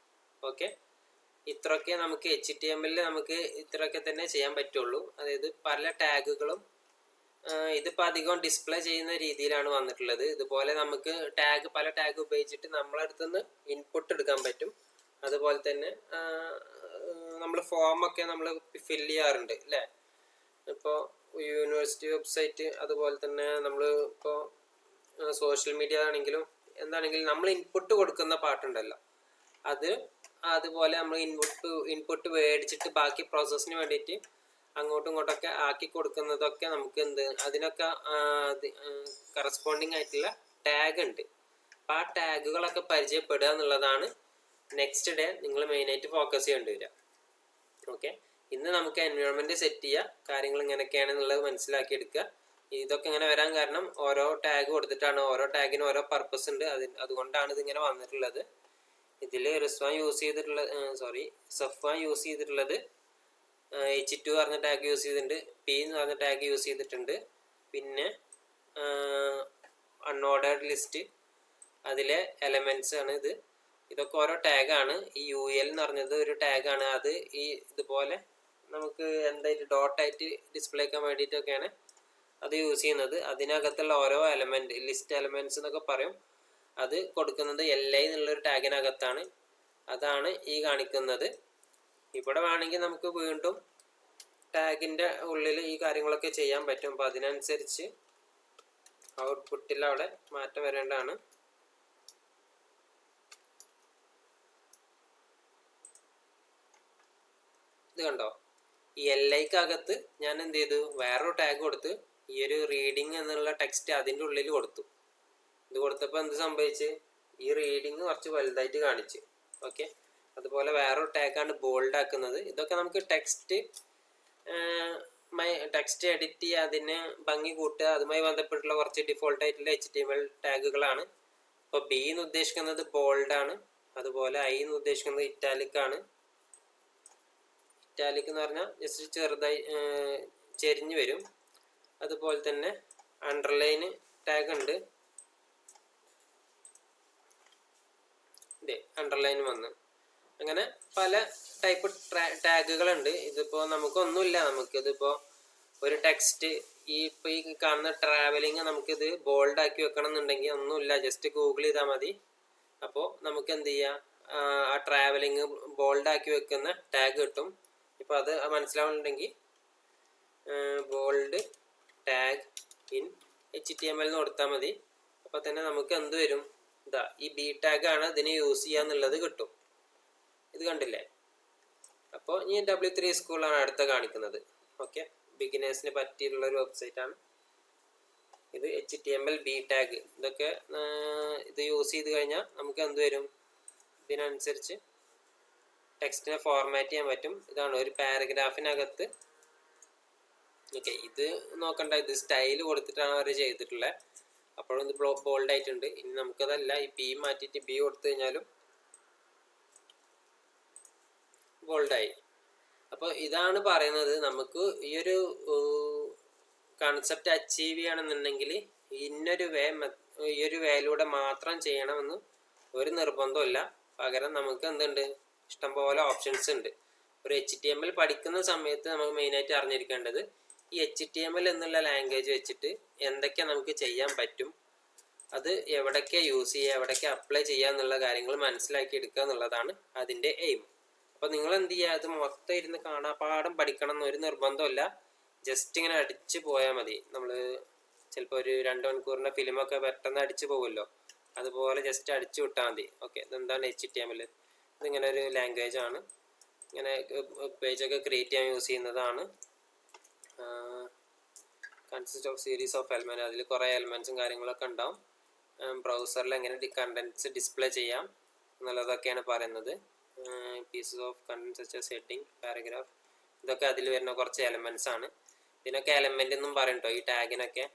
ഓക്കെ, ഇത്രയൊക്കെ നമുക്ക് HTML നമുക്ക് ഇത്രയൊക്കെ തന്നെ ചെയ്യാൻ പറ്റുള്ളൂ. അതായത് പല ടാഗുകളും ഇതിപ്പോൾ അധികം ഡിസ്പ്ലേ ചെയ്യുന്ന രീതിയിലാണ് വന്നിട്ടുള്ളത്. ഇതുപോലെ നമുക്ക് പല ടാഗ് ഉപയോഗിച്ചിട്ട് നമ്മളടുത്തുനിന്ന് ഇൻപുട്ട് എടുക്കാൻ പറ്റും. അതുപോലെ തന്നെ നമ്മൾ ഫോമൊക്കെ നമ്മൾ ഫില്ല് ചെയ്യാറുണ്ട് അല്ലേ. ഇപ്പോൾ യൂണിവേഴ്സിറ്റി വെബ്സൈറ്റ്, അതുപോലെ തന്നെ നമ്മൾ ഇപ്പോൾ സോഷ്യൽ മീഡിയ ആണെങ്കിലും എന്താണെങ്കിലും നമ്മൾ ഇൻപുട്ട് കൊടുക്കുന്ന പാട്ടുണ്ടല്ലോ, അതുപോലെ നമ്മൾ ഇൻപുട്ട് മേടിച്ചിട്ട് ബാക്കി പ്രോസസ്സിന് വേണ്ടിയിട്ട് അങ്ങോട്ടും ഇങ്ങോട്ടൊക്കെ ആക്കി കൊടുക്കുന്നതൊക്കെ നമുക്ക് അതിനൊക്കെ കറസ്പോണ്ടിങ് ആയിട്ടുള്ള ടാഗ് ഉണ്ട്. അപ്പം ആ ടാഗുകളൊക്കെ പരിചയപ്പെടുക എന്നുള്ളതാണ് നെക്സ്റ്റ് ഡേ നിങ്ങൾ മെയിനായിട്ട് ഫോക്കസ് ചെയ്യേണ്ടി വരിക. ഓക്കെ, ഇന്ന് നമുക്ക് എൻവയോൺമെൻറ്റ് സെറ്റ് ചെയ്യുക, കാര്യങ്ങൾ ഇങ്ങനെയൊക്കെയാണെന്നുള്ളത് മനസ്സിലാക്കി എടുക്കുക. ഇതൊക്കെ ഇങ്ങനെ വരാൻ കാരണം ഓരോ ടാഗ് കൊടുത്തിട്ടാണ്, ഓരോ ടാഗിനും ഓരോ പർപ്പസ് ഉണ്ട്, അതുകൊണ്ടാണ് ഇതിങ്ങനെ വന്നിട്ടുള്ളത്. ഇതിൽ സഫ്വാൻ യൂസ് ചെയ്തിട്ടുള്ളത് H2 പറഞ്ഞ ടാഗ് യൂസ് ചെയ്തിട്ടുണ്ട്, P എന്ന് പറഞ്ഞ ടാഗ് യൂസ് ചെയ്തിട്ടുണ്ട്, പിന്നെ അൺഓർഡേർഡ് ലിസ്റ്റ് അതിലെ എലമെൻറ്റ്സ് ആണ് ഇത്. ഇതൊക്കെ ഓരോ ടാഗാണ്. ഈ UL എന്ന് പറഞ്ഞത് ഒരു ടാഗാണ്. അത് ഇതുപോലെ നമുക്ക് എന്തായിട്ട് ഡോട്ടായിട്ട് ഡിസ്പ്ലേ ചെയ്യാൻ വേണ്ടിയിട്ടൊക്കെയാണ് അത് യൂസ് ചെയ്യുന്നത്. അതിനകത്തുള്ള ഓരോ എലമെൻറ്റ്, ലിസ്റ്റ് എലമെൻറ്റ്സ് എന്നൊക്കെ പറയും, അത് കൊടുക്കുന്നത് LI എന്നുള്ളൊരു ടാഗിനകത്താണ്. അതാണ് ഈ കാണിക്കുന്നത്. ഇവിടെ വേണമെങ്കിൽ നമുക്ക് വീണ്ടും ടാഗിൻ്റെ ഉള്ളിൽ ഈ കാര്യങ്ങളൊക്കെ ചെയ്യാൻ പറ്റും. അപ്പോൾ അതിനനുസരിച്ച് ഔട്ട്പുട്ടിൽ അവിടെ മാറ്റം വരേണ്ടതാണ്. ഇത് കണ്ടോ, ഈ LIക്കകത്ത് ഞാൻ എന്ത് ചെയ്തു, വേറൊരു ടാഗ് കൊടുത്ത് ഈ ഒരു റീഡിങ് എന്നുള്ള ടെക്സ്റ്റ് അതിൻ്റെ ഉള്ളിൽ കൊടുത്തു. ഇത് കൊടുത്തപ്പോൾ എന്ത് സംഭവിച്ച്, ഈ റീഡിങ് കുറച്ച് വലുതായിട്ട് കാണിച്ച്. ഓക്കെ, അതുപോലെ വേറൊരു ടാഗാണ് ബോൾഡ് ആക്കുന്നത്. ഇതൊക്കെ നമുക്ക് ടെക്സ്റ്റ് എഡിറ്റ് ചെയ്യുക, അതിന് ഭംഗി കൂട്ടുക, അതുമായി ബന്ധപ്പെട്ടുള്ള കുറച്ച് ഡിഫോൾട്ട് ആയിട്ടുള്ള HTML ടാഗുകളാണ്. ഇപ്പോൾ B എന്ന് ഉദ്ദേശിക്കുന്നത് ബോൾഡാണ്, അതുപോലെ I എന്ന് ഉദ്ദേശിക്കുന്നത് ഇറ്റാലിക് ആണ്. ഇറ്റാലിക് എന്ന് പറഞ്ഞാൽ ജസ്റ്റ് ചെറുതായി ചെരിഞ്ഞ് വരും. അതുപോലെ തന്നെ അണ്ടർലൈൻ ടാഗ് ഉണ്ട്, അണ്ടർലൈൻ വന്ന്. അങ്ങനെ പല ടൈപ്പ് ടാഗുകളുണ്ട്. ഇതിപ്പോൾ നമുക്കൊന്നുമില്ല, നമുക്കിതിപ്പോൾ ഒരു ടെക്സ്റ്റ് ഈ കാണുന്ന ട്രാവലിങ് നമുക്കിത് ബോൾഡ് ആക്കി വെക്കണം എന്നുണ്ടെങ്കിൽ ഒന്നുമില്ല, ജസ്റ്റ് ഗൂഗിൾ ചെയ്താൽ മതി. അപ്പോൾ നമുക്ക് എന്ത് ചെയ്യാം, ആ ട്രാവലിങ് ബോൾഡ് ആക്കി വെക്കുന്ന ടാഗ് കിട്ടും. ഇപ്പോൾ അത് മനസ്സിലാവുന്നുണ്ടെങ്കിൽ ബോൾഡ് ടാഗ് ഇൻ HTML എന്ന് കൊടുത്താൽ മതി. അപ്പോൾ തന്നെ നമുക്ക് എന്ത് വരും, ഈ B ടാഗാണ് ഇതിന് യൂസ് ചെയ്യാന്നുള്ളത് കിട്ടും. ഇത് കണ്ടില്ലേ. അപ്പോൾ ഈ W3 സ്കൂളാണ് അടുത്ത കാണിക്കുന്നത്. ഓക്കെ, ബിഗിനേഴ്സിന് പറ്റിയിട്ടുള്ളൊരു വെബ്സൈറ്റാണ് ഇത്. HTML B ടാഗ് ഇതൊക്കെ ഇത് യൂസ് ചെയ്ത് കഴിഞ്ഞാൽ നമുക്ക് എന്ത് വരും, ഇതിനനുസരിച്ച് ടെക്സ്റ്റിനെ ഫോർമാറ്റ് ചെയ്യാൻ പറ്റും. ഇതാണ് ഒരു പാരഗ്രാഫിനകത്ത്. ഓക്കെ, ഇത് നോക്കണ്ട, ഇത് സ്റ്റൈൽ കൊടുത്തിട്ടാണ് അവർ ചെയ്തിട്ടുള്ളത്. അപ്പോഴും ഇത് ബോൾഡ് ആയിട്ടുണ്ട്. ഇനി നമുക്കതല്ല, ഈ P മാറ്റിയിട്ട് B കൊടുത്തു കഴിഞ്ഞാലും ബോൾഡായി. അപ്പോൾ ഇതാണ് പറയുന്നത്, നമുക്ക് ഈ ഒരു കൺസെപ്റ്റ് അച്ചീവ് ചെയ്യണമെന്നുണ്ടെങ്കിൽ ഈ ഒരു വേയിലൂടെ മാത്രം ചെയ്യണമെന്ന് ഒരു നിർബന്ധമില്ല. പകരം നമുക്ക് എന്തുണ്ട്, ഇഷ്ടംപോലെ ഓപ്ഷൻസ് ഉണ്ട്. ഒരു HTML പഠിക്കുന്ന സമയത്ത് നമുക്ക് മെയിനായിട്ട് അറിഞ്ഞിരിക്കേണ്ടത് ഈ HTML എന്നുള്ള ലാംഗ്വേജ് വെച്ചിട്ട് എന്തൊക്കെ നമുക്ക് ചെയ്യാൻ പറ്റും, അത് എവിടേക്ക് യൂസ് ചെയ്യുക, എവിടേക്ക് അപ്ലൈ ചെയ്യുക എന്നുള്ള കാര്യങ്ങൾ മനസ്സിലാക്കി എടുക്കുക എന്നുള്ളതാണ് അതിൻ്റെ എയിം. അപ്പോൾ നിങ്ങൾ എന്ത് ചെയ്യുക, അത് മൊത്തം ഇരുന്ന് കാണാപ്പാഠം പഠിക്കണം എന്നൊരു നിർബന്ധമില്ല. ജസ്റ്റ് ഇങ്ങനെ അടിച്ച് പോയാൽ മതി. നമ്മൾ ചിലപ്പോൾ ഒരു 2 മണിക്കൂറിൻ്റെ ഫിലിമൊക്കെ പെട്ടെന്ന് അടിച്ച് പോകുമല്ലോ, അതുപോലെ ജസ്റ്റ് അടിച്ചു വിട്ടാൽ മതി. ഓക്കെ, ഇതെന്താണ് HTML? ഇതിങ്ങനെ ഒരു ലാംഗ്വേജ് ആണ്. ഇങ്ങനെ പേജൊക്കെ ക്രിയേറ്റ് ചെയ്യാൻ യൂസ് ചെയ്യുന്നതാണ്. Consist of series of element, അതിൽ കുറേ എലമെൻറ്റ്സും കാര്യങ്ങളൊക്കെ ഉണ്ടാവും. ബ്രൗസറിൽ എങ്ങനെ കണ്ടൻറ്റ്സ് ഡിസ്പ്ലേ ചെയ്യാം എന്നുള്ളതൊക്കെയാണ് പറയുന്നത്. Pieces of content such as heading, paragraph, ഇതൊക്കെ അതിൽ വരുന്ന കുറച്ച് എലമെൻറ്റ്സ് ആണ്. ഇതിനൊക്കെ എലമെൻ്റ് എന്നും പറയും കേട്ടോ, ഈ ടാഗിനൊക്കെ.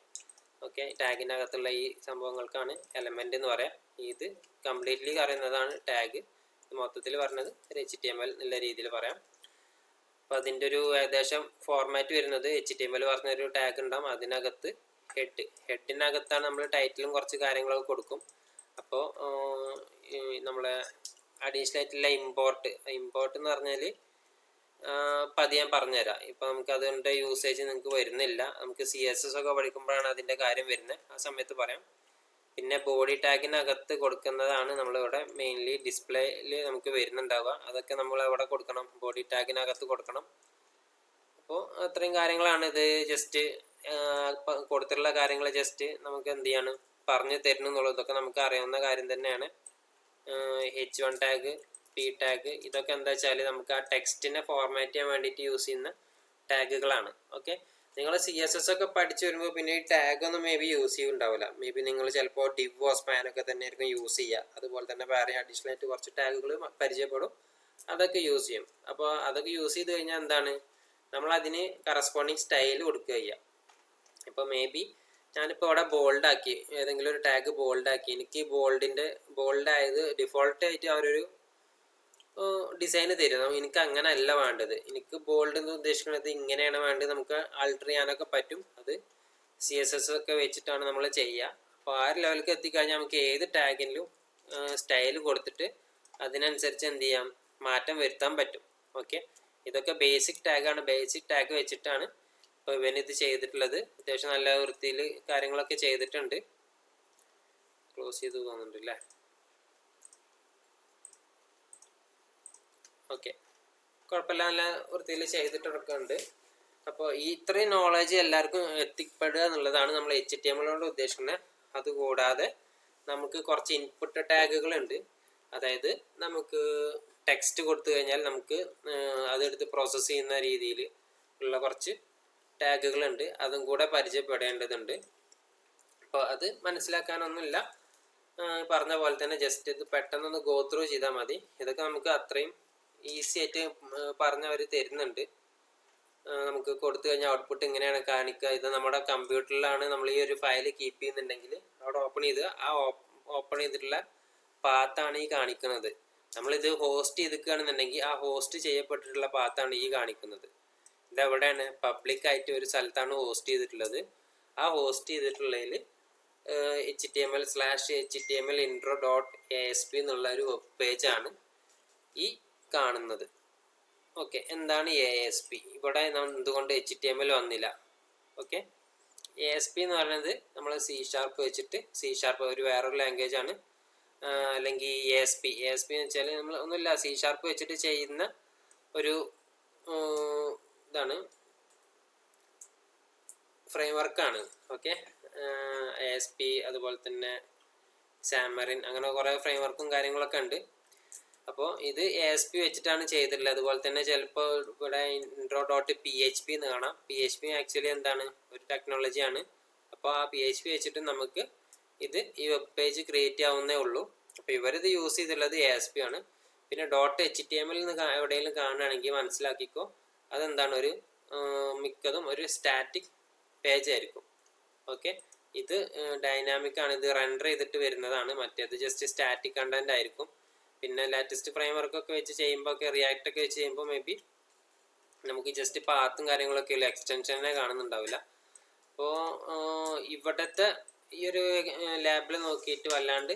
ഓക്കെ, ടാഗിനകത്തുള്ള ഈ സംഭവങ്ങൾക്കാണ് എലമെൻ്റ് എന്ന് പറയാം. ഇത് കംപ്ലീറ്റ്ലി പറയുന്നതാണ് ടാഗ്. മൊത്തത്തിൽ പറഞ്ഞത് ഒരു HTML എന്നുള്ള രീതിയിൽ പറയാം. അപ്പോൾ അതിൻ്റെ ഒരു ഏകദേശം ഫോർമാറ്റ് വരുന്നത് HTML പറഞ്ഞൊരു ടാഗ് ഉണ്ടാവും. അതിനകത്ത് ഹെഡിനകത്താണ് നമ്മൾ ടൈറ്റിലും കുറച്ച് കാര്യങ്ങളൊക്കെ കൊടുക്കും. അപ്പോൾ നമ്മളെ അഡീഷണൽ ആയിട്ടുള്ള ഇമ്പോർട്ട് എന്ന് പറഞ്ഞാൽ അപ്പം അത് ഞാൻ പറഞ്ഞുതരാം. ഇപ്പം നമുക്ക് അതുകൊണ്ട് യൂസേജ് നിങ്ങൾക്ക് വരുന്നില്ല. നമുക്ക് CSS ഒക്കെ പഠിക്കുമ്പോഴാണ് അതിൻ്റെ കാര്യം വരുന്നത്, ആ സമയത്ത് പറയാം. പിന്നെ ബോഡി ടാഗിനകത്ത് കൊടുക്കുന്നതാണ് നമ്മളിവിടെ മെയിൻലി ഡിസ്പ്ലേയിൽ നമുക്ക് വരുന്നുണ്ടാവുക. അതൊക്കെ നമ്മൾ എവിടെ കൊടുക്കണം? ബോഡി ടാഗിനകത്ത് കൊടുക്കണം. അപ്പോൾ അത്രയും കാര്യങ്ങളാണ്. ഇത് ജസ്റ്റ് കൊടുത്തിട്ടുള്ള കാര്യങ്ങൾ ജസ്റ്റ് നമുക്ക് എന്ത് ചെയ്യാണ് പറഞ്ഞു തരുന്നു എന്നുള്ളത്. ഇതൊക്കെ നമുക്ക് അറിയാവുന്ന കാര്യം തന്നെയാണ്. H1 ടാഗ്, P ടാഗ്, ഇതൊക്കെ എന്താ വെച്ചാൽ നമുക്ക് ആ ടെക്സ്റ്റിനെ ഫോർമാറ്റ് ചെയ്യാൻ വേണ്ടിയിട്ട് യൂസ് ചെയ്യുന്ന ടാഗുകളാണ്. ഓക്കെ, നിങ്ങൾ CSS ഒക്കെ പഠിച്ചു വരുമ്പോൾ പിന്നെ ഈ ടാഗൊന്നും മേ ബി യൂസ് ചെയ്യുന്നുണ്ടാവില്ല. മേ ബി നിങ്ങൾ ചിലപ്പോൾ div span ഒക്കെ തന്നെ ആയിരിക്കും യൂസ് ചെയ്യുക. അതുപോലെ തന്നെ വേറെ അഡീഷണൽ ആയിട്ട് കുറച്ച് ടാഗുകൾ പരിചയപ്പെടും, അതൊക്കെ യൂസ് ചെയ്യും. അപ്പോൾ അതൊക്കെ യൂസ് ചെയ്ത് കഴിഞ്ഞാൽ എന്താണ്, നമ്മളതിന് കറസ്പോണ്ടിങ് സ്റ്റൈൽ കൊടുക്കുക ചെയ്യുക. ഇപ്പോൾ മേ ബി ഞാനിപ്പോൾ ഇവിടെ ബോൾഡാക്കി, ഏതെങ്കിലും ഒരു ടാഗ് ബോൾഡാക്കി, എനിക്ക് ബോൾഡായത് ഡിഫോൾട്ടായിട്ട് അവരൊരു ഡിസൈന് തരും. എനിക്ക് അങ്ങനെ അല്ല വേണ്ടത്. എനിക്ക് ബോൾഡ് എന്ന് ഉദ്ദേശിക്കുന്നത് ഇങ്ങനെയാണ് വേണ്ടത്. നമുക്ക് ആൾട്ടർ ചെയ്യാനൊക്കെ പറ്റും. അത് CSS ഒക്കെ വെച്ചിട്ടാണ് നമ്മൾ ചെയ്യുക. അപ്പോൾ ആ ഒരു ലെവലിലേക്ക് എത്തിക്കഴിഞ്ഞാൽ നമുക്ക് ഏത് ടാഗിലും സ്റ്റൈൽ കൊടുത്തിട്ട് അതിനനുസരിച്ച് എന്ത് ചെയ്യാം, മാറ്റം വരുത്താൻ പറ്റും. ഓക്കെ, ഇതൊക്കെ ബേസിക് ടാഗാണ്. ബേസിക് ടാഗ് വെച്ചിട്ടാണ് ഇപ്പോൾ ഇവനിത് ചെയ്തിട്ടുള്ളത്. അത്യാവശ്യം നല്ല വൃത്തിയിൽ കാര്യങ്ങളൊക്കെ ചെയ്തിട്ടുണ്ട്. ക്ലോസ് ചെയ്ത് തോന്നുന്നുണ്ട് അല്ലേ? ഓക്കെ, കുഴപ്പമില്ല, നല്ല വൃത്തിയിൽ ചെയ്തിട്ടൊക്കെയുണ്ട്. അപ്പോൾ ഈ ഇത്രയും നോളജ് എല്ലാവർക്കും എത്തിപ്പെടുക എന്നുള്ളതാണ് നമ്മൾ HTML കൊണ്ട് ഉദ്ദേശിക്കുന്നത്. അതുകൂടാതെ നമുക്ക് കുറച്ച് ഇൻപുട്ട് ടാഗുകളുണ്ട്. അതായത് നമുക്ക് ടെക്സ്റ്റ് കൊടുത്തു കഴിഞ്ഞാൽ നമുക്ക് അതെടുത്ത് പ്രോസസ്സ് ചെയ്യുന്ന രീതിയിൽ ഉള്ള കുറച്ച് ടാഗുകളുണ്ട്. അതും കൂടെ പരിചയപ്പെടേണ്ടതുണ്ട്. അപ്പോൾ അത് മനസ്സിലാക്കാനൊന്നുമില്ല, പറഞ്ഞ പോലെ തന്നെ ജസ്റ്റ് ഇത് പെട്ടെന്നൊന്ന് ഗോ ത്രൂ ചെയ്താൽ മതി. ഇതൊക്കെ നമുക്ക് അത്രയും ഈസി ആയിട്ട് പറഞ്ഞവർ തരുന്നുണ്ട്. നമുക്ക് കൊടുത്തു കഴിഞ്ഞാൽ ഔട്ട്പുട്ട് ഇങ്ങനെയാണ് കാണിക്കുക. ഇത് നമ്മുടെ കമ്പ്യൂട്ടറിലാണ് നമ്മൾ ഈ ഒരു ഫയൽ കീപ്പ് ചെയ്യുന്നുണ്ടെങ്കിൽ അവിടെ ഓപ്പൺ ചെയ്ത് ആ ഓപ്പൺ ചെയ്തിട്ടുള്ള പാത്താണ് ഈ കാണിക്കുന്നത്. നമ്മളിത് ഹോസ്റ്റ് ചെയ്തിരിക്കുകയാണെന്നുണ്ടെങ്കിൽ ആ ഹോസ്റ്റ് ചെയ്യപ്പെട്ടിട്ടുള്ള പാത്താണ് ഈ കാണിക്കുന്നത്. ഇതെവിടെയാണ്? പബ്ലിക്കായിട്ട് ഒരു സ്ഥലത്താണ് ഹോസ്റ്റ് ചെയ്തിട്ടുള്ളത്. ആ ഹോസ്റ്റ് ചെയ്തിട്ടുള്ളതിൽ HTML/HTML intro.asp എന്നുള്ള ഒരു വെബ് പേജാണ് ഈ കാണുന്നത്. ഓക്കെ, എന്താണ് ASP? ഇവിടെ എന്തുകൊണ്ട് HTML വന്നില്ല? ഓക്കെ, ASP എന്ന് പറയുന്നത് നമ്മൾ C# വെച്ചിട്ട്, C# ഒരു വേറൊരു ലാംഗ്വേജ് ആണ്. അല്ലെങ്കിൽ ASP എന്ന് വെച്ചാൽ നമ്മൾ ഒന്നുമില്ല, C# വെച്ചിട്ട് ചെയ്യുന്ന ഒരു ഇതാണ്, ഫ്രെയിംവർക്കാണ്. ഓക്കെ, ASP അതുപോലെ തന്നെ സാമറിൻ, അങ്ങനെ കുറേ ഫ്രെയിംവർക്കും കാര്യങ്ങളൊക്കെ ഉണ്ട്. അപ്പോൾ ഇത് ASP വെച്ചിട്ടാണ് ചെയ്തിട്ടുള്ളത്. അതുപോലെ തന്നെ ചിലപ്പോൾ ഇവിടെ intro.php എന്ന് കാണാം. PHP ആക്ച്വലി എന്താണ്, ഒരു ടെക്നോളജിയാണ്. അപ്പോൾ ആ PHP വെച്ചിട്ട് നമുക്ക് ഈ വെബ് പേജ് ക്രിയേറ്റ് ആവുന്നേ ഉള്ളൂ. അപ്പോൾ ഇവരിത് യൂസ് ചെയ്തിട്ടുള്ളത് ASP ആണ്. പിന്നെ .html എന്ന് എവിടെയെങ്കിലും കാണുകയാണെങ്കിൽ മനസ്സിലാക്കിക്കോ, അതെന്താണ്, ഒരു മിക്കതും ഒരു സ്റ്റാറ്റിക് പേജ് ആയിരിക്കും. ഓക്കെ, ഇത് ഡൈനാമിക് ആണ്, ഇത് റെൻഡർ ചെയ്തിട്ട് വരുന്നതാണ്. മറ്റേത് ജസ്റ്റ് സ്റ്റാറ്റിക് കണ്ടന്റ് ആയിരിക്കും. പിന്നെ ലാറ്റസ്റ്റ് ഫ്രെയിംവർക്കൊക്കെ വെച്ച് ചെയ്യുമ്പോൾ റിയാക്ട് ഒക്കെ വെച്ച് ചെയ്യുമ്പോൾ മേ ബി നമുക്ക് ജസ്റ്റ് പാത്തും കാര്യങ്ങളൊക്കെ ഉള്ള എക്സ്റ്റൻഷനെ കാണുന്നുണ്ടാവില്ല. അപ്പോൾ ഇവിടുത്തെ ഈ ഒരു ലാബിൽ നോക്കിയിട്ട് വല്ലാണ്ട്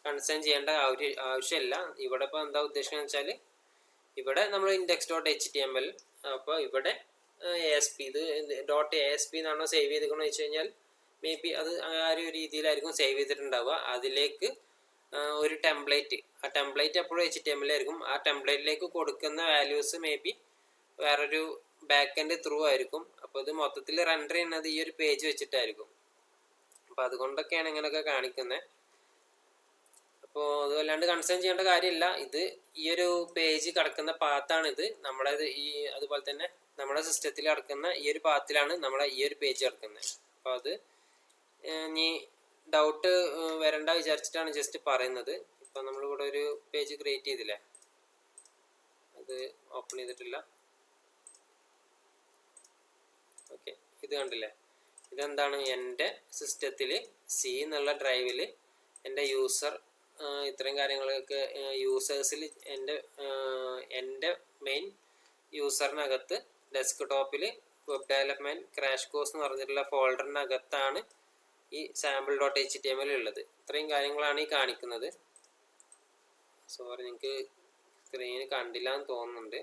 കൺസേൺ ചെയ്യേണ്ട ആവശ്യമില്ല. ഇവിടെ ഇപ്പോൾ എന്താ ഉദ്ദേശിക്കുന്നത് വെച്ചാൽ ഇവിടെ നമ്മൾ index.html, അപ്പോൾ ഇവിടെ ASP, ഇത് .asp എന്നാണോ സേവ് ചെയ്തിരിക്കണമെന്ന് വെച്ച് കഴിഞ്ഞാൽ മേ ബി അത് ആ ഒരു രീതിയിലായിരിക്കും സേവ് ചെയ്തിട്ടുണ്ടാവുക. അതിലേക്ക് ഒരു ടെംപ്ലേറ്റ്, ആ ടെംപ്ലേറ്റ് എപ്പോഴും HTML ആയിരിക്കും. ആ ടെംപ്ലേറ്റിലേക്ക് കൊടുക്കുന്ന വാല്യൂസ് മേ ബി വേറൊരു ബാക്ക് എൻഡ് ത്രൂ ആയിരിക്കും. അപ്പോൾ ഇത് മൊത്തത്തിൽ റെൻഡർ ചെയ്യുന്നത് ഈ ഒരു പേജ് വെച്ചിട്ടായിരിക്കും. അപ്പോൾ അതുകൊണ്ടൊക്കെയാണ് ഇങ്ങനെയൊക്കെ കാണിക്കുന്നത്. അപ്പോൾ അത് വല്ലാണ്ട് കൺസേൺ ചെയ്യേണ്ട കാര്യമില്ല. ഇത് ഈ ഒരു പേജ് കിടക്കുന്ന പാത്താണിത്. നമ്മുടെ ഈ അതുപോലെ തന്നെ നമ്മുടെ സിസ്റ്റത്തിൽ കിടക്കുന്ന ഈ ഒരു പാത്തിലാണ് നമ്മുടെ ഈ ഒരു പേജ് കിടക്കുന്നത്. അപ്പോൾ അത് ഇനി ഡൗട്ട് വരണ്ട വിചാരിച്ചിട്ടാണ് ജസ്റ്റ് പറയുന്നത്. ഇപ്പം നമ്മളിവിടെ ഒരു പേജ് ക്രിയേറ്റ് ചെയ്തില്ലേ, അത് ഓപ്പൺ ചെയ്തിട്ടില്ല. ഓക്കെ, ഇത് കണ്ടില്ലേ, ഇതെന്താണ്, എൻ്റെ സിസ്റ്റത്തിൽ സി എന്നുള്ള ഡ്രൈവിൽ എൻ്റെ യൂസർ ഇത്രയും കാര്യങ്ങളൊക്കെ യൂസേഴ്സിൽ എൻ്റെ മെയിൻ യൂസറിനകത്ത് ഡെസ്ക്ടോപ്പിൽ വെബ് ഡെവലപ്മെൻറ്റ് ക്രാഷ് കോഴ്സ് എന്ന് പറഞ്ഞിട്ടുള്ള ഫോൾഡറിനകത്താണ് ഈ sample.html ഉള്ളത്. ഇത്രയും കാര്യങ്ങളാണ് ഈ കാണിക്കുന്നത്. സോറി, നിങ്ങൾക്ക് സ്ക്രീന് കണ്ടില്ല എന്ന് തോന്നുന്നുണ്ട്.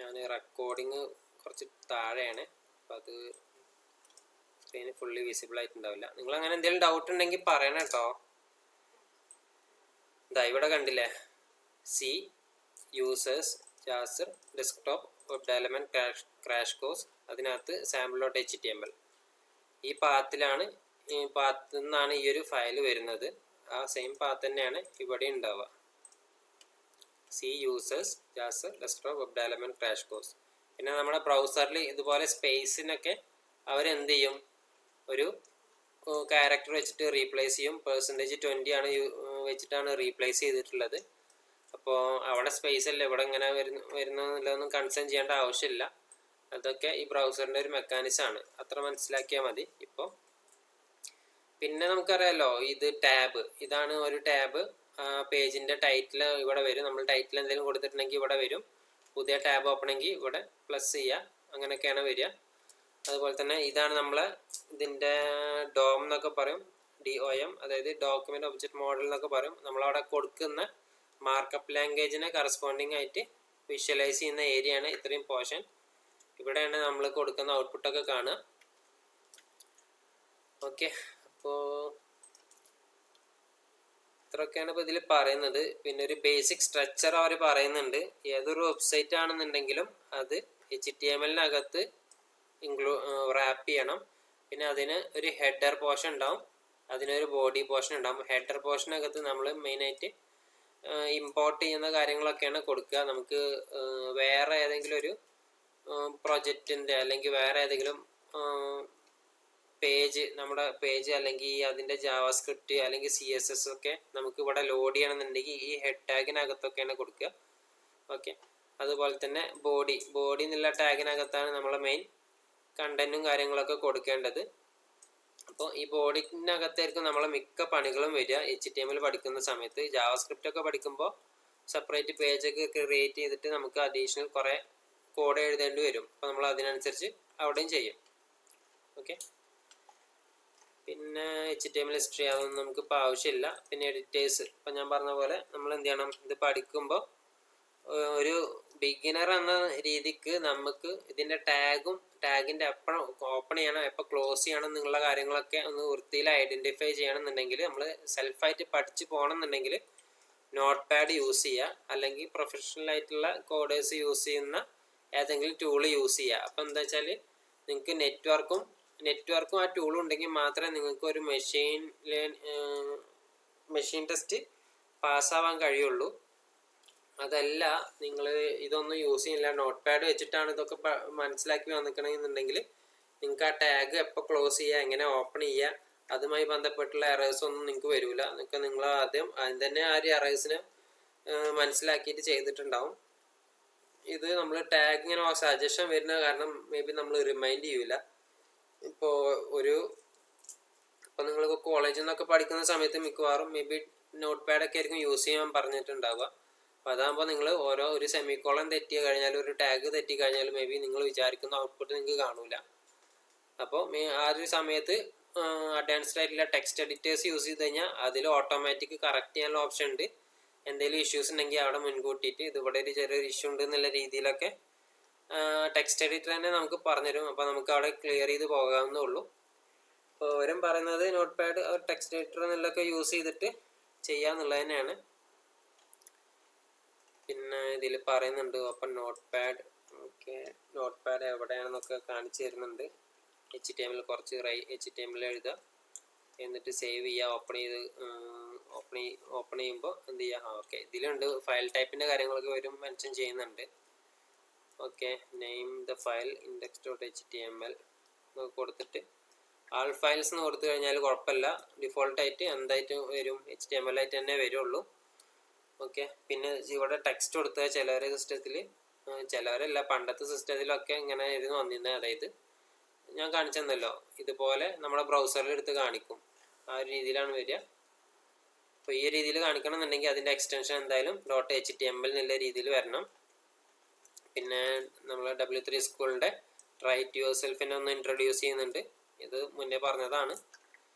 ഞാൻ റെക്കോർഡിങ് കുറച്ച് താഴെയാണ്, അപ്പം അത് സ്ക്രീന് ഫുള്ളി വിസിബിൾ ആയിട്ടുണ്ടാവില്ല. നിങ്ങൾ അങ്ങനെ എന്തെങ്കിലും ഡൗട്ട് ഉണ്ടെങ്കിൽ പറയണം കേട്ടോ. ഇതാ ഇവിടെ കണ്ടില്ലേ, C users Jasar desktop web development crash course, അതിനകത്ത് sample.html ഈ പാത്തിലാണ്, ഈ പാത്തിൽ നിന്നാണ് ഈ ഒരു ഫയൽ വരുന്നത്. ആ സെയിം പാത്ത് തന്നെയാണ് ഇവിടെ ഉണ്ടാവുക. C users Jasar desktop web development crash course. പിന്നെ നമ്മുടെ ബ്രൗസറിൽ ഇതുപോലെ സ്പേസിനൊക്കെ അവരെന്ത് ചെയ്യും, ഒരു ക്യാരക്ടർ വെച്ചിട്ട് റീപ്ലേസ് ചെയ്യും. %20 ആണ് വെച്ചിട്ടാണ് റീപ്ലേസ് ചെയ്തിട്ടുള്ളത്. അപ്പോൾ അവിടെ സ്പേസ് അല്ല ഇവിടെ ഇങ്ങനെ വരുന്നതൊന്നും കൺസേൺ ചെയ്യേണ്ട ആവശ്യമില്ല. അതൊക്കെ ഈ ബ്രൗസറിൻ്റെ ഒരു മെക്കാനിസമാണ്, അത്ര മനസ്സിലാക്കിയാൽ മതി. ഇപ്പോൾ പിന്നെ നമുക്കറിയാലോ, ഇത് ടാബ്, ഇതാണ് ഒരു ടാബ്. പേജിൻ്റെ ടൈറ്റിൽ ഇവിടെ വരും. നമ്മൾ ടൈറ്റിൽ എന്തെങ്കിലും കൊടുത്തിട്ടുണ്ടെങ്കിൽ ഇവിടെ വരും. പുതിയ ടാബ് ഓപ്പൺ എങ്കിൽ ഇവിടെ പ്ലസ് ചെയ്യുക, അങ്ങനെയൊക്കെയാണ് വരിക. അതുപോലെ തന്നെ ഇതാണ് നമ്മളെ ഇതിൻ്റെ DOM എന്നൊക്കെ പറയും, DOM, അതായത് ഡോക്യുമെൻ്റ് ഒബ്ജക്റ്റ് മോഡൽ എന്നൊക്കെ പറയും. നമ്മളവിടെ കൊടുക്കുന്ന മാർക്കപ്പ് ലാംഗ്വേജിനെ കറസ്പോണ്ടിങ് ആയിട്ട് വിഷ്വലൈസ് ചെയ്യുന്ന ഏരിയയാണ് ഇത്രയും പോർഷൻ. ഇവിടെയാണ് നമ്മൾ കൊടുക്കുന്ന ഔട്ട്പുട്ടൊക്കെ കാണുക. ഓക്കെ, അപ്പോൾ ഇത്രയൊക്കെയാണ് ഇപ്പോൾ ഇതിൽ പറയുന്നത്. പിന്നെ ഒരു ബേസിക് സ്ട്രക്ചർ അവർ പറയുന്നുണ്ട്. ഏതൊരു വെബ്സൈറ്റ് ആണെന്നുണ്ടെങ്കിലും അത് HTML-നകത്ത് റാപ്പ് ചെയ്യണം. പിന്നെ അതിന് ഒരു ഹെഡർ പോർഷൻ ഉണ്ടാവും, അതിനൊരു ബോഡി പോർഷൻ ഉണ്ടാവും. ഹെഡർ പോർഷനകത്ത് നമ്മൾ മെയിനായിട്ട് ഇമ്പോർട്ട് ചെയ്യുന്ന കാര്യങ്ങളൊക്കെയാണ് കൊടുക്കുക. നമുക്ക് വേറെ ഏതെങ്കിലും ഒരു പ്രൊജക്റ്റിൻ്റെ അല്ലെങ്കിൽ വേറെ ഏതെങ്കിലും പേജ്, നമ്മുടെ പേജ് അല്ലെങ്കിൽ അതിൻ്റെ ജാവാസ്ക്രിപ്റ്റ് അല്ലെങ്കിൽ CSS ഒക്കെ നമുക്ക് ഇവിടെ ലോഡ് ചെയ്യണമെന്നുണ്ടെങ്കിൽ ഈ ഹെഡ് ടാഗിനകത്തൊക്കെയാണ് കൊടുക്കുക. ഓക്കെ, അതുപോലെ തന്നെ ബോഡി എന്നുള്ള ടാഗിനകത്താണ് നമ്മളെ മെയിൻ കണ്ടന്റും കാര്യങ്ങളൊക്കെ കൊടുക്കേണ്ടത്. അപ്പോൾ ഈ ബോഡിനകത്തായിരിക്കും നമ്മളെ മിക്ക പണികളും വരിക HTML പഠിക്കുന്ന സമയത്ത്. ജാവാസ്ക്രിപ്റ്റ് ഒക്കെ പഠിക്കുമ്പോൾ സെപ്പറേറ്റ് പേജൊക്കെ ക്രിയേറ്റ് ചെയ്തിട്ട് നമുക്ക് അഡീഷണൽ കുറേ കോഡ് എഴുതേണ്ടി വരും. അപ്പോൾ നമ്മൾ അതിനനുസരിച്ച് അവിടെയും ചെയ്യും. ഓക്കെ, പിന്നെ HTML ഹിസ്റ്ററി അതൊന്നും നമുക്കിപ്പോൾ ആവശ്യമില്ല. പിന്നെ എഡിറ്റേഴ്സ്, ഇപ്പം ഞാൻ പറഞ്ഞ പോലെ നമ്മൾ എന്ത് ചെയ്യണം, ഇത് പഠിക്കുമ്പോൾ ഒരു ബിഗിനർ എന്ന രീതിക്ക് നമുക്ക് ഇതിൻ്റെ ടാഗിൻ്റെ എപ്പോൾ ഓപ്പൺ ചെയ്യണം, എപ്പോൾ ക്ലോസ് ചെയ്യണം എന്നുള്ള കാര്യങ്ങളൊക്കെ ഒന്ന് വൃത്തിയിൽ ഐഡൻറ്റിഫൈ ചെയ്യണമെന്നുണ്ടെങ്കിൽ നമ്മൾ സെൽഫായിട്ട് പഠിച്ച് പോകണമെന്നുണ്ടെങ്കിൽ നോട്ട് പാഡ് യൂസ് ചെയ്യുക, അല്ലെങ്കിൽ പ്രൊഫഷണൽ ആയിട്ടുള്ള കോഡേഴ്സ് യൂസ് ചെയ്യുന്ന ഏതെങ്കിലും ടൂൾ യൂസ് ചെയ്യുക. അപ്പോൾ എന്താ വെച്ചാൽ നിങ്ങൾക്ക് നെറ്റ്വർക്കും ആ ടൂളും ഉണ്ടെങ്കിൽ മാത്രമേ നിങ്ങൾക്ക് ഒരു മെഷീൻ ടെസ്റ്റ് പാസ്സാവാൻ കഴിയുള്ളൂ. അതല്ല നിങ്ങൾ ഇതൊന്നും യൂസ് ചെയ്യില്ല, നോട്ട് പാഡ് വെച്ചിട്ടാണ് ഇതൊക്കെ മനസ്സിലാക്കി വന്നിക്കണമെന്നുണ്ടെങ്കിൽ നിങ്ങൾക്ക് ആ ടാഗ് എപ്പോൾ ക്ലോസ് ചെയ്യുക, എങ്ങനെ ഓപ്പൺ ചെയ്യുക, അതുമായി ബന്ധപ്പെട്ടുള്ള എറേഴ്സ് ഒന്നും നിങ്ങൾക്ക് വരില്ല. നിങ്ങൾ ആദ്യം അതിന് തന്നെ ആ ഒരു എറേഴ്സിനെ മനസ്സിലാക്കിയിട്ട് ചെയ്തിട്ടുണ്ടാവും. ഇത് നമ്മൾ ടാഗ് ഇങ്ങനെ സജഷൻ വരുന്ന കാരണം മേ ബി നമ്മൾ റിമൈൻഡ് ചെയ്യില്ല. ഇപ്പോൾ നിങ്ങൾ കോളേജിൽ നിന്നൊക്കെ പഠിക്കുന്ന സമയത്ത് മിക്കവാറും മേ ബി നോട്ട് പാഡൊക്കെ ആയിരിക്കും യൂസ് ചെയ്യാൻ പറഞ്ഞിട്ടുണ്ടാവുക. അപ്പോൾ അതാകുമ്പോൾ നിങ്ങൾ ഒരു സെമിക്കോളൻ തെറ്റി കഴിഞ്ഞാൽ, ഒരു ടാഗ് തെറ്റി കഴിഞ്ഞാൽ മേ ബി നിങ്ങൾ വിചാരിക്കുന്ന ഔട്ട്പുട്ട് നിങ്ങൾക്ക് കാണൂല. അപ്പോൾ ആ ഒരു സമയത്ത് അഡ്വാൻസ്ഡ് ആയിട്ടുള്ള ടെക്സ്റ്റ് എഡിറ്റേഴ്സ് യൂസ് ചെയ്ത് കഴിഞ്ഞാൽ അതിൽ ഓട്ടോമാറ്റിക് കറക്റ്റ് ചെയ്യാനുള്ള ഓപ്ഷൻ ഉണ്ട്. എന്തെങ്കിലും ഇഷ്യൂസ് ഉണ്ടെങ്കിൽ അവിടെ മുൻകൂട്ടിയിട്ട് ഇതിവിടെ ഒരു ചെറിയൊരു ഇഷ്യൂ ഉണ്ട് എന്നുള്ള രീതിയിലൊക്കെ ടെക്സ്റ്റ് എഡിറ്റർ തന്നെ നമുക്ക് പറഞ്ഞുതരും. അപ്പോൾ നമുക്ക് അവിടെ ക്ലിയർ ചെയ്ത് പോകാവുന്നേ ഉള്ളൂ. അപ്പോൾ അവരും പറയുന്നത് നോട്ട് പാഡ് ടെക്സ്റ്റ് എഡിറ്റർ എന്നുള്ളതൊക്കെ യൂസ് ചെയ്തിട്ട് ചെയ്യാന്നുള്ളത് തന്നെയാണ്. പിന്നെ ഇതിൽ പറയുന്നുണ്ട് open notepad. Okay, notepad എവിടെയാണെന്നൊക്കെ കാണിച്ചു തരുന്നുണ്ട്. HTML കുറച്ച് HTML എഴുതുക, എന്നിട്ട് സേവ് ചെയ്യുക. ഓപ്പൺ ചെയ്യുമ്പോൾ എന്ത് ചെയ്യുക? ഓക്കെ, ഇതിലുണ്ട് ഫയൽ ടൈപ്പിൻ്റെ കാര്യങ്ങളൊക്കെ വരും മെൻഷൻ ചെയ്യുന്നുണ്ട്. Okay, name the file index.html കൊടുത്തിട്ട് ആൾ ഫയൽസ് എന്ന് കൊടുത്തു കഴിഞ്ഞാൽ കുഴപ്പമില്ല. ഡിഫോൾട്ടായിട്ട് എന്തായിട്ട് വരും? HTML ആയിട്ട് തന്നെ വരുള്ളൂ. ഓക്കെ, പിന്നെ ഇവിടെ ടെക്സ്റ്റ് കൊടുത്ത ചിലവരെ സിസ്റ്റത്തിൽ, ചിലവരല്ല പണ്ടത്തെ സിസ്റ്റത്തിലൊക്കെ ഇങ്ങനെ ആയിരുന്നു വന്നിരുന്നത്. അതായത് ഞാൻ കാണിച്ചു തന്നല്ലോ, ഇതുപോലെ നമ്മുടെ ബ്രൗസറിൽ എടുത്ത് കാണിക്കും. ആ ഒരു രീതിയിലാണ് വരിക. അപ്പോൾ ഈ രീതിയിൽ കാണിക്കണം എന്നുണ്ടെങ്കിൽ അതിൻ്റെ എക്സ്റ്റൻഷൻ എന്തായാലും .html എന്നുള്ള രീതിയിൽ വരണം. പിന്നെ നമ്മൾ W3 സ്കൂളിൻ്റെ റൈറ്റ് യുവർ സെൽഫിനെ ഒന്ന് ഇൻട്രൊഡ്യൂസ് ചെയ്യുന്നുണ്ട്. ഇത് മുന്നേ പറഞ്ഞതാണ്.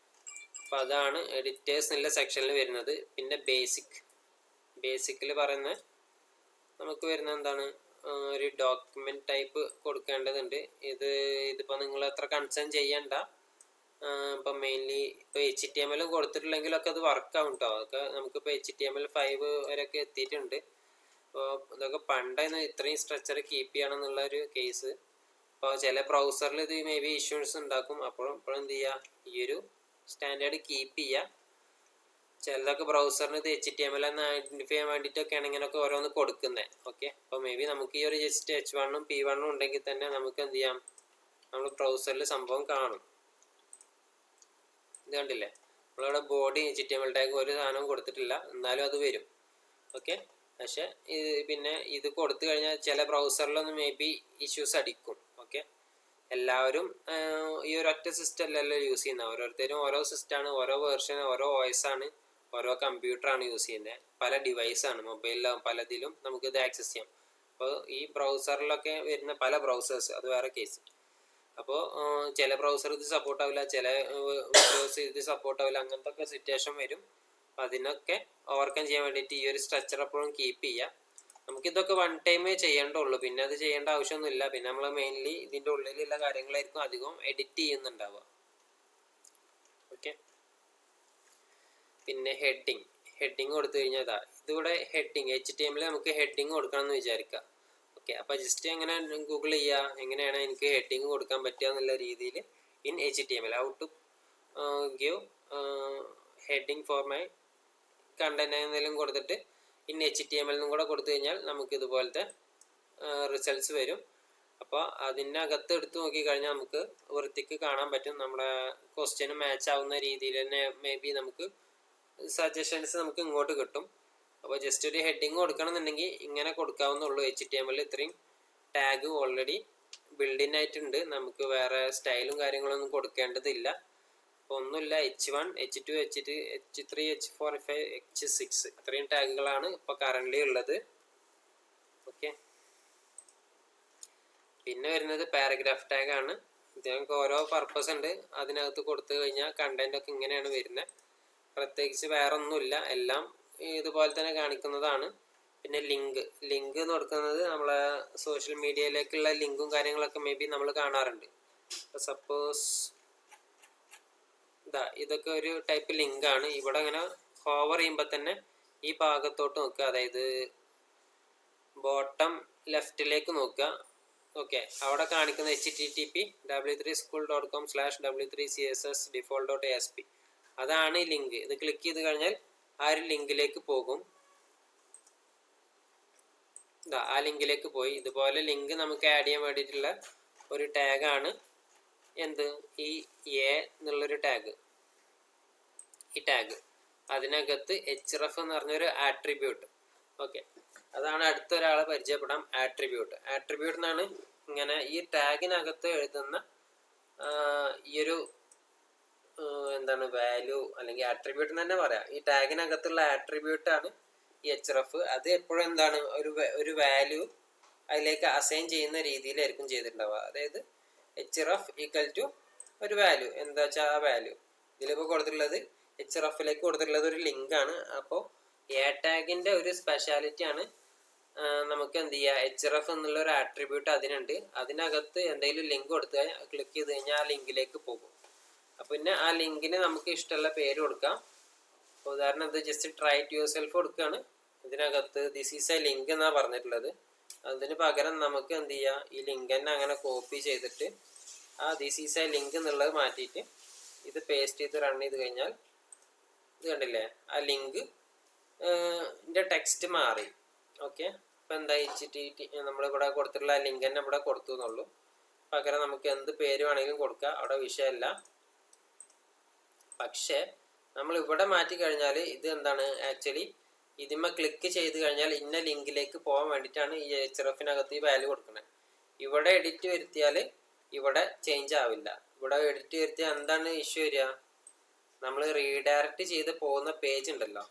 അപ്പോൾ അതാണ് എഡിറ്റേഴ്സ് എന്നുള്ള സെക്ഷനിൽ വരുന്നത്. പിന്നെ ബേസിക്കിൽ പറയുന്ന നമുക്ക് വരുന്ന എന്താണ്, ഒരു ഡോക്യുമെന്റ് ടൈപ്പ് കൊടുക്കേണ്ടതുണ്ട്. ഇതിപ്പോൾ നിങ്ങൾ എത്ര കൺസേൺ ചെയ്യണ്ട. ഇപ്പം മെയിൻലി ഇപ്പോൾ HTML കൊടുത്തിട്ടില്ലെങ്കിലൊക്കെ അത് വർക്കാവും കേട്ടോ. അതൊക്കെ നമുക്കിപ്പോൾ HTML5 വരെയൊക്കെ എത്തിയിട്ടുണ്ട്. അപ്പോൾ ഇതൊക്കെ പണ്ടായിരുന്നു ഇത്രയും സ്ട്രക്ചർ കീപ്പ് ചെയ്യണം എന്നുള്ള ഒരു കേസ്. അപ്പോൾ ചില ബ്രൗസറിൽ ഇത് മേ ബി ഇഷ്യൂസ് ഉണ്ടാക്കും. അപ്പോഴും എന്ത് ചെയ്യുക, ഈ ഒരു സ്റ്റാൻഡേർഡ് കീപ്പ് ചെയ്യുക. ചിലതൊക്കെ ബ്രൗസറിന് ഇത് HTML എന്ന് ഐഡൻറ്റിഫൈ ചെയ്യാൻ വേണ്ടിയിട്ടൊക്കെയാണ് ഇങ്ങനെയൊക്കെ ഓരോന്ന് കൊടുക്കുന്നത്. ഓക്കെ, അപ്പോൾ മേ ബി നമുക്ക് ഈ ഒരു ജസ്റ്റ് H1ഉം P1ഉം ഉണ്ടെങ്കിൽ തന്നെ നമുക്ക് എന്ത് ചെയ്യാം, നമ്മൾ ബ്രൗസറിൽ സംഭവം കാണും. ഇത് കണ്ടില്ലേ, നമ്മളിവിടെ ബോഡി HTML ടാഗ് ഒരു സാധനവും കൊടുത്തിട്ടില്ല, എന്നാലും അത് വരും. ഓക്കെ, പക്ഷെ പിന്നെ ഇത് കൊടുത്തു കഴിഞ്ഞാൽ ചില ബ്രൗസറിലൊന്നും മേ ബി ഇഷ്യൂസ് അടിക്കും. ഓക്കെ, എല്ലാവരും ഈ ഒരു ഒറ്റ സിസ്റ്റം അല്ലല്ലോ യൂസ് ചെയ്യുന്നത്. ഓരോരുത്തരും ഓരോ സിസ്റ്റമാണ്, ഓരോ വേർഷൻ, ഓരോ OS ആണ്, ഓരോ കമ്പ്യൂട്ടറാണ് യൂസ് ചെയ്യുന്നത്. പല ഡിവൈസാണ്, മൊബൈലിലും പലതിലും നമുക്കിത് ആക്സസ് ചെയ്യാം. അപ്പോൾ ഈ ബ്രൗസറിലൊക്കെ വരുന്ന പല ബ്രൗസേഴ്സ് അത് വേറെ കേസ്. അപ്പോൾ ചില ബ്രൗസർ ഇത് സപ്പോർട്ട് ആവില്ല, ചില വിൻഡോസ് ഇത് സപ്പോർട്ട് ആവില്ല, അങ്ങനത്തെ ഒക്കെ സിറ്റുവേഷൻ വരും. അപ്പം അതിനൊക്കെ ഓവർകം ചെയ്യാൻ വേണ്ടിയിട്ട് ഈ ഒരു സ്ട്രക്ചർ എപ്പോഴും കീപ്പ് ചെയ്യുക. നമുക്കിതൊക്കെ വൺ ടൈമേ ചെയ്യേണ്ടുള്ളൂ, പിന്നെ അത് ചെയ്യേണ്ട ആവശ്യമൊന്നുമില്ല. പിന്നെ നമ്മൾ മെയിൻലി ഇതിൻ്റെ ഉള്ളിലുള്ള കാര്യങ്ങളായിരിക്കും അധികം എഡിറ്റ് ചെയ്യുന്നുണ്ടാവുക. ഓക്കെ, പിന്നെ ഹെഡിങ് കൊടുത്തു കഴിഞ്ഞാൽ ഇതിവിടെ ഹെഡിങ് HTML നമുക്ക് ഹെഡിങ് കൊടുക്കണം എന്ന് വിചാരിക്കുക. ഓക്കെ, അപ്പോൾ ജസ്റ്റ് എങ്ങനെ ഗൂഗിൾ ചെയ്യുക, എങ്ങനെയാണ് എനിക്ക് ഹെഡിങ് കൊടുക്കാൻ പറ്റുക എന്നുള്ള രീതിയിൽ in HTML how to give heading for my content എന്തെങ്കിലും കൊടുത്തിട്ട് ഇൻ HTML എന്നും കൂടെ കൊടുത്തു കഴിഞ്ഞാൽ നമുക്ക് ഇതുപോലത്തെ റിസൾട്ട്സ് വരും. അപ്പോൾ അതിനകത്ത് എടുത്ത് നോക്കിക്കഴിഞ്ഞാൽ നമുക്ക് വൃത്തിക്ക് കാണാൻ പറ്റും. നമ്മുടെ ക്വസ്റ്റ്യന് മാച്ച് ആവുന്ന രീതിയിൽ തന്നെ മേ ബി നമുക്ക് സജഷൻസ് നമുക്ക് ഇങ്ങോട്ട് കിട്ടും. അപ്പോൾ ജസ്റ്റ് ഒരു ഹെഡിങ് കൊടുക്കണം എന്നുണ്ടെങ്കിൽ ഇങ്ങനെ കൊടുക്കാവുന്നുള്ളൂ. HTML ഇത്രയും ടാഗ് ഓൾറെഡി ബിൽഡിൻ ആയിട്ടുണ്ട്, നമുക്ക് വേറെ സ്റ്റൈലും കാര്യങ്ങളൊന്നും കൊടുക്കേണ്ടതില്ല. അപ്പോൾ ഒന്നുമില്ല, H1, H2, H3, H4, H5, H6 ഇത്രയും ടാഗുകളാണ് ഇപ്പോൾ കറൻ്റ് ഉള്ളത്. ഓക്കെ, പിന്നെ വരുന്നത് പാരഗ്രാഫ് ടാഗാണ്. ഇതിനൊക്കെ ഓരോ പർപ്പസ് ഉണ്ട്. അതിനകത്ത് കൊടുത്തു കഴിഞ്ഞാൽ കണ്ടന്റ് ഒക്കെ ഇങ്ങനെയാണ് വരുന്നത്. പ്രത്യേകിച്ച് വേറെ ഒന്നുമില്ല, എല്ലാം ഇതുപോലെ തന്നെ കാണിക്കുന്നതാണ്. പിന്നെ ലിങ്ക് എന്ന് കൊടുക്കുന്നത് നമ്മളെ സോഷ്യൽ മീഡിയയിലേക്കുള്ള ലിങ്കും കാര്യങ്ങളൊക്കെ മേ ബി നമ്മൾ കാണാറുണ്ട്. ഇപ്പോൾ സപ്പോസ് ഇതൊക്കെ ഒരു ടൈപ്പ് ലിങ്കാണ്. ഇവിടെ ഇങ്ങനെ ഹോവർ ചെയ്യുമ്പോൾ തന്നെ ഈ ഭാഗത്തോട്ട് നോക്കുക, അതായത് ബോട്ടം ലെഫ്റ്റിലേക്ക് നോക്കുക. ഓക്കെ, അവിടെ കാണിക്കുന്ന http w3school.com/w3cssdefault.asp അതാണ് ഈ ലിങ്ക്. ഇത് ക്ലിക്ക് ചെയ്ത് കഴിഞ്ഞാൽ ആ ഒരു ലിങ്കിലേക്ക് പോകും. ആ ലിങ്കിലേക്ക് പോയി. ഇതുപോലെ ലിങ്ക് നമുക്ക് ആഡ് ചെയ്യാൻ വേണ്ടിയിട്ടുള്ള ഒരു ടാഗാണ് എന്ത്, ഈ എന്നുള്ളൊരു ടാഗ്. ഈ ടാഗ് അതിനകത്ത് href എന്ന് പറഞ്ഞൊരു ആട്രിബ്യൂട്ട്. ഓക്കെ, അതാണ് അടുത്തൊരാളെ പരിചയപ്പെടാം. ആട്രിബ്യൂട്ട് എന്നാണ് ഇങ്ങനെ ഈ ടാഗിനകത്ത് എഴുതുന്ന ഈ ഒരു എന്താണ് വാല്യൂ അല്ലെങ്കിൽ ആട്രിബ്യൂട്ട് തന്നെ പറയാം. ഈ ടാഗിനകത്തുള്ള ആട്രിബ്യൂട്ടാണ് ഈ href. അത് എപ്പോഴും എന്താണ് ഒരു വാല്യൂ അതിലേക്ക് അസൈൻ ചെയ്യുന്ന രീതിയിലായിരിക്കും ചെയ്തിട്ടുണ്ടാവുക. അതായത് href ഈക്വൽ ടു ഒരു വാല്യൂ, എന്താ വെച്ചാൽ ആ വാല്യൂ. ഇതിലിപ്പോൾ കൊടുത്തിട്ടുള്ളത് hrefലേക്ക് കൊടുത്തിട്ടുള്ളത് ഒരു ലിങ്കാണ്. അപ്പോൾ എ ടാഗിൻ്റെ ഒരു സ്പെഷ്യാലിറ്റി ആണ് നമുക്ക് എന്ത് ചെയ്യുക, href എന്നുള്ള ഒരു ആട്രിബ്യൂട്ട് അതിനുണ്ട്. അതിനകത്ത് എന്തെങ്കിലും ലിങ്ക് കൊടുത്തു കഴിഞ്ഞാൽ ക്ലിക്ക് ചെയ്ത് കഴിഞ്ഞാൽ ആ ലിങ്കിലേക്ക് പോകും. അപ്പം പിന്നെ ആ ലിങ്കിന് നമുക്ക് ഇഷ്ടമുള്ള പേര് കൊടുക്കാം. ഉദാഹരണം ഇത് just try to yourself കൊടുക്കുകയാണ്. ഇതിനകത്ത് ദിസ് ഈസ് എ ലിങ്ക് എന്നാണ് പറഞ്ഞിട്ടുള്ളത്. അതിന് പകരം നമുക്ക് എന്ത് ചെയ്യുക, ഈ ലിങ്ക് തന്നെ അങ്ങനെ കോപ്പി ചെയ്തിട്ട് ആ ദിസ് ഈസ് എ ലിങ്ക് എന്നുള്ളത് മാറ്റിയിട്ട് ഇത് പേസ്റ്റ് ചെയ്ത് റൺ ചെയ്ത് കഴിഞ്ഞാൽ ഇത് കണ്ടില്ലേ, ആ ലിങ്ക് ടെക്സ്റ്റ് മാറി. ഓക്കെ, ഇപ്പം എന്താ വെച്ചിട്ട് നമ്മളിവിടെ കൊടുത്തിട്ടുള്ള ലിങ്ക് തന്നെ ഇവിടെ കൊടുത്തു എന്നുള്ളൂ. പകരം നമുക്ക് എന്ത് പേര് വേണമെങ്കിലും കൊടുക്കാം, അവിടെ വിഷയമല്ല. പക്ഷേ നമ്മൾ ഇവിടെ മാറ്റി കഴിഞ്ഞാൽ ഇത് എന്താണ്, ആക്ച്വലി ഇതിന്മേൽ ക്ലിക്ക് ചെയ്ത് കഴിഞ്ഞാൽ ഇന്ന ലിങ്കിലേക്ക് പോകാൻ വേണ്ടിയിട്ടാണ് ഈ hrefനകത്ത് ഈ വാല്യൂ കൊടുക്കുന്നത്. ഇവിടെ എഡിറ്റ് വരുത്തിയാൽ ഇവിടെ ചേഞ്ച് ആവില്ല. ഇവിടെ എഡിറ്റ് വരുത്തിയാൽ എന്താണ് ഇഷ്യൂ വരിക, നമ്മൾ റീഡയറക്റ്റ് ചെയ്ത് പോകുന്ന പേജ് ഉണ്ടല്ലോ,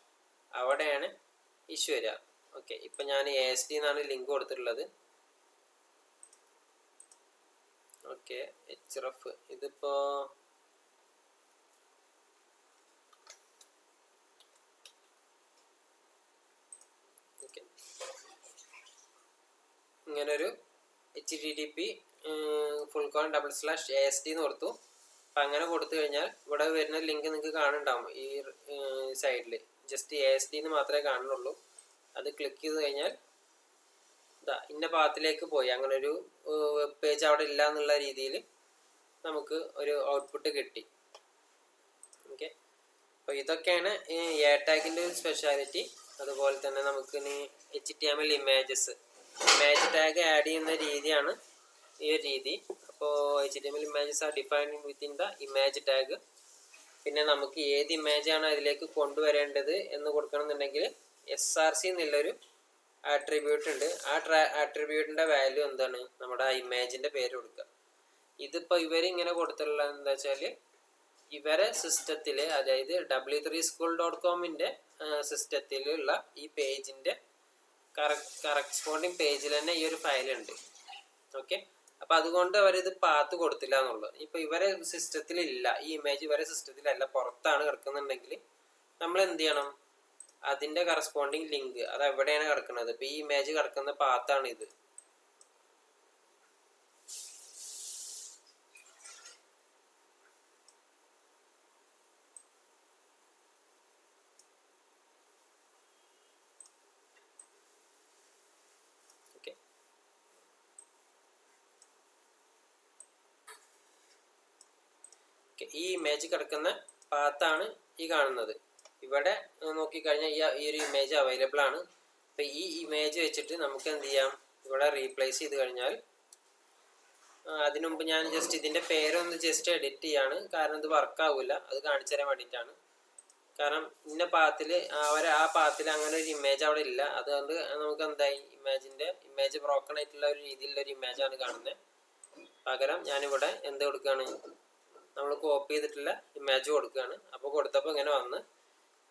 അവിടെയാണ് ഇഷ്യൂ വരിക. ഓക്കെ, ഇപ്പം ഞാൻ ASD എന്നാണ് ലിങ്ക് കൊടുത്തിട്ടുള്ളത്. ഓക്കെ, href ഇതിപ്പോൾ ഇങ്ങനൊരു HTTP :/ASD എന്ന് കൊടുത്തു. അപ്പം അങ്ങനെ കൊടുത്തു കഴിഞ്ഞാൽ ഇവിടെ വരുന്ന ലിങ്ക് നിങ്ങൾക്ക് കാണുന്നുണ്ടാവും. ഈ സൈഡിൽ ജസ്റ്റ് ASD എന്ന് മാത്രമേ കാണുന്നുള്ളൂ. അത് ക്ലിക്ക് ചെയ്ത് കഴിഞ്ഞാൽ ഇതാ ഇന്ന പാത്തിലേക്ക് പോയി. അങ്ങനെ ഒരു വെബ് പേജ് അവിടെ ഇല്ല എന്നുള്ള രീതിയിൽ നമുക്ക് ഒരു ഔട്ട്പുട്ട് കിട്ടി. ഓക്കെ, അപ്പോൾ ഇതൊക്കെയാണ് ടാഗിൻ്റെ ഒരു സ്പെഷ്യാലിറ്റി. അതുപോലെ തന്നെ നമുക്ക് ഇനി HTML ഇമേജ് ടാഗ് ആഡ് ചെയ്യുന്ന രീതിയാണ് ഈ ഒരു രീതി. അപ്പോൾ HTML images R defined within the image tag. പിന്നെ നമുക്ക് ഏത് ഇമേജാണ് അതിലേക്ക് കൊണ്ടുവരേണ്ടത് എന്ന് കൊടുക്കണമെന്നുണ്ടെങ്കിൽ SRC എന്നുള്ളൊരു ആട്രിബ്യൂട്ട് ഉണ്ട്. ആ ആട്രിബ്യൂട്ടിൻ്റെ വാല്യൂ എന്താണ്, നമ്മുടെ ആ ഇമേജിൻ്റെ പേര് കൊടുക്കുക. ഇതിപ്പോൾ ഇവരിങ്ങനെ കൊടുത്തിട്ടുള്ള എന്താ വെച്ചാൽ ഇവരെ സിസ്റ്റത്തിൽ, അതായത് w3school.comന്റെ സിസ്റ്റത്തിലുള്ള ഈ പേജിൻ്റെ കറസ്പോണ്ടിങ് പേജിൽ തന്നെ ഈ ഒരു ഫയലുണ്ട്. ഓക്കെ, അപ്പം അതുകൊണ്ട് അവരിത് പാത്ത് കൊടുത്തില്ല എന്നുള്ളത്. ഇപ്പം ഇവരെ സിസ്റ്റത്തിലില്ല, ഈ ഇമേജ് ഇവരെ സിസ്റ്റത്തിലല്ല, പുറത്താണ് കിടക്കുന്നുണ്ടെങ്കിൽ നമ്മൾ എന്ത് ചെയ്യണം, അതിൻ്റെ കറസ്പോണ്ടിങ് ലിങ്ക് അത് എവിടെയാണ് കിടക്കുന്നത്, ഇപ്പം ഈ ഇമേജ് കിടക്കുന്ന പാത്താണ് ഇത്. ഈ ഇമേജ് കിടക്കുന്ന പാത്താണ് ഈ കാണുന്നത്. ഇവിടെ നോക്കിക്കഴിഞ്ഞാൽ ഈ ഒരു ഇമേജ് അവൈലബിൾ ആണ്. അപ്പം ഈ ഇമേജ് വെച്ചിട്ട് നമുക്ക് എന്ത് ചെയ്യാം, ഇവിടെ റീപ്ലേസ് ചെയ്ത് കഴിഞ്ഞാൽ, അതിനു മുമ്പ് ഞാൻ ജസ്റ്റ് ഇതിൻ്റെ പേരൊന്ന് ജസ്റ്റ് എഡിറ്റ് ചെയ്യാണ്. കാരണം ഇത് വർക്കാവില്ല, അത് കാണിച്ചു തരാൻ വേണ്ടിയിട്ടാണ്. കാരണം ഇന്ന പാത്തിൽ ആ പാത്തിൽ അങ്ങനെ ഒരു ഇമേജ് അവിടെ ഇല്ല. അതുകൊണ്ട് നമുക്ക് എന്തായി, ഇമേജ് ബ്രോക്കൺ ആയിട്ടുള്ള ഒരു രീതിയിലുള്ള ഒരു ഇമേജാണ് കാണുന്നത്. പകരം ഞാനിവിടെ എന്ത് കൊടുക്കുകയാണ്, നമ്മൾ കോപ്പി ചെയ്തിട്ടുള്ള ഇമേജ് കൊടുക്കുകയാണ്. അപ്പോൾ കൊടുത്തപ്പോൾ ഇങ്ങനെ വന്ന്,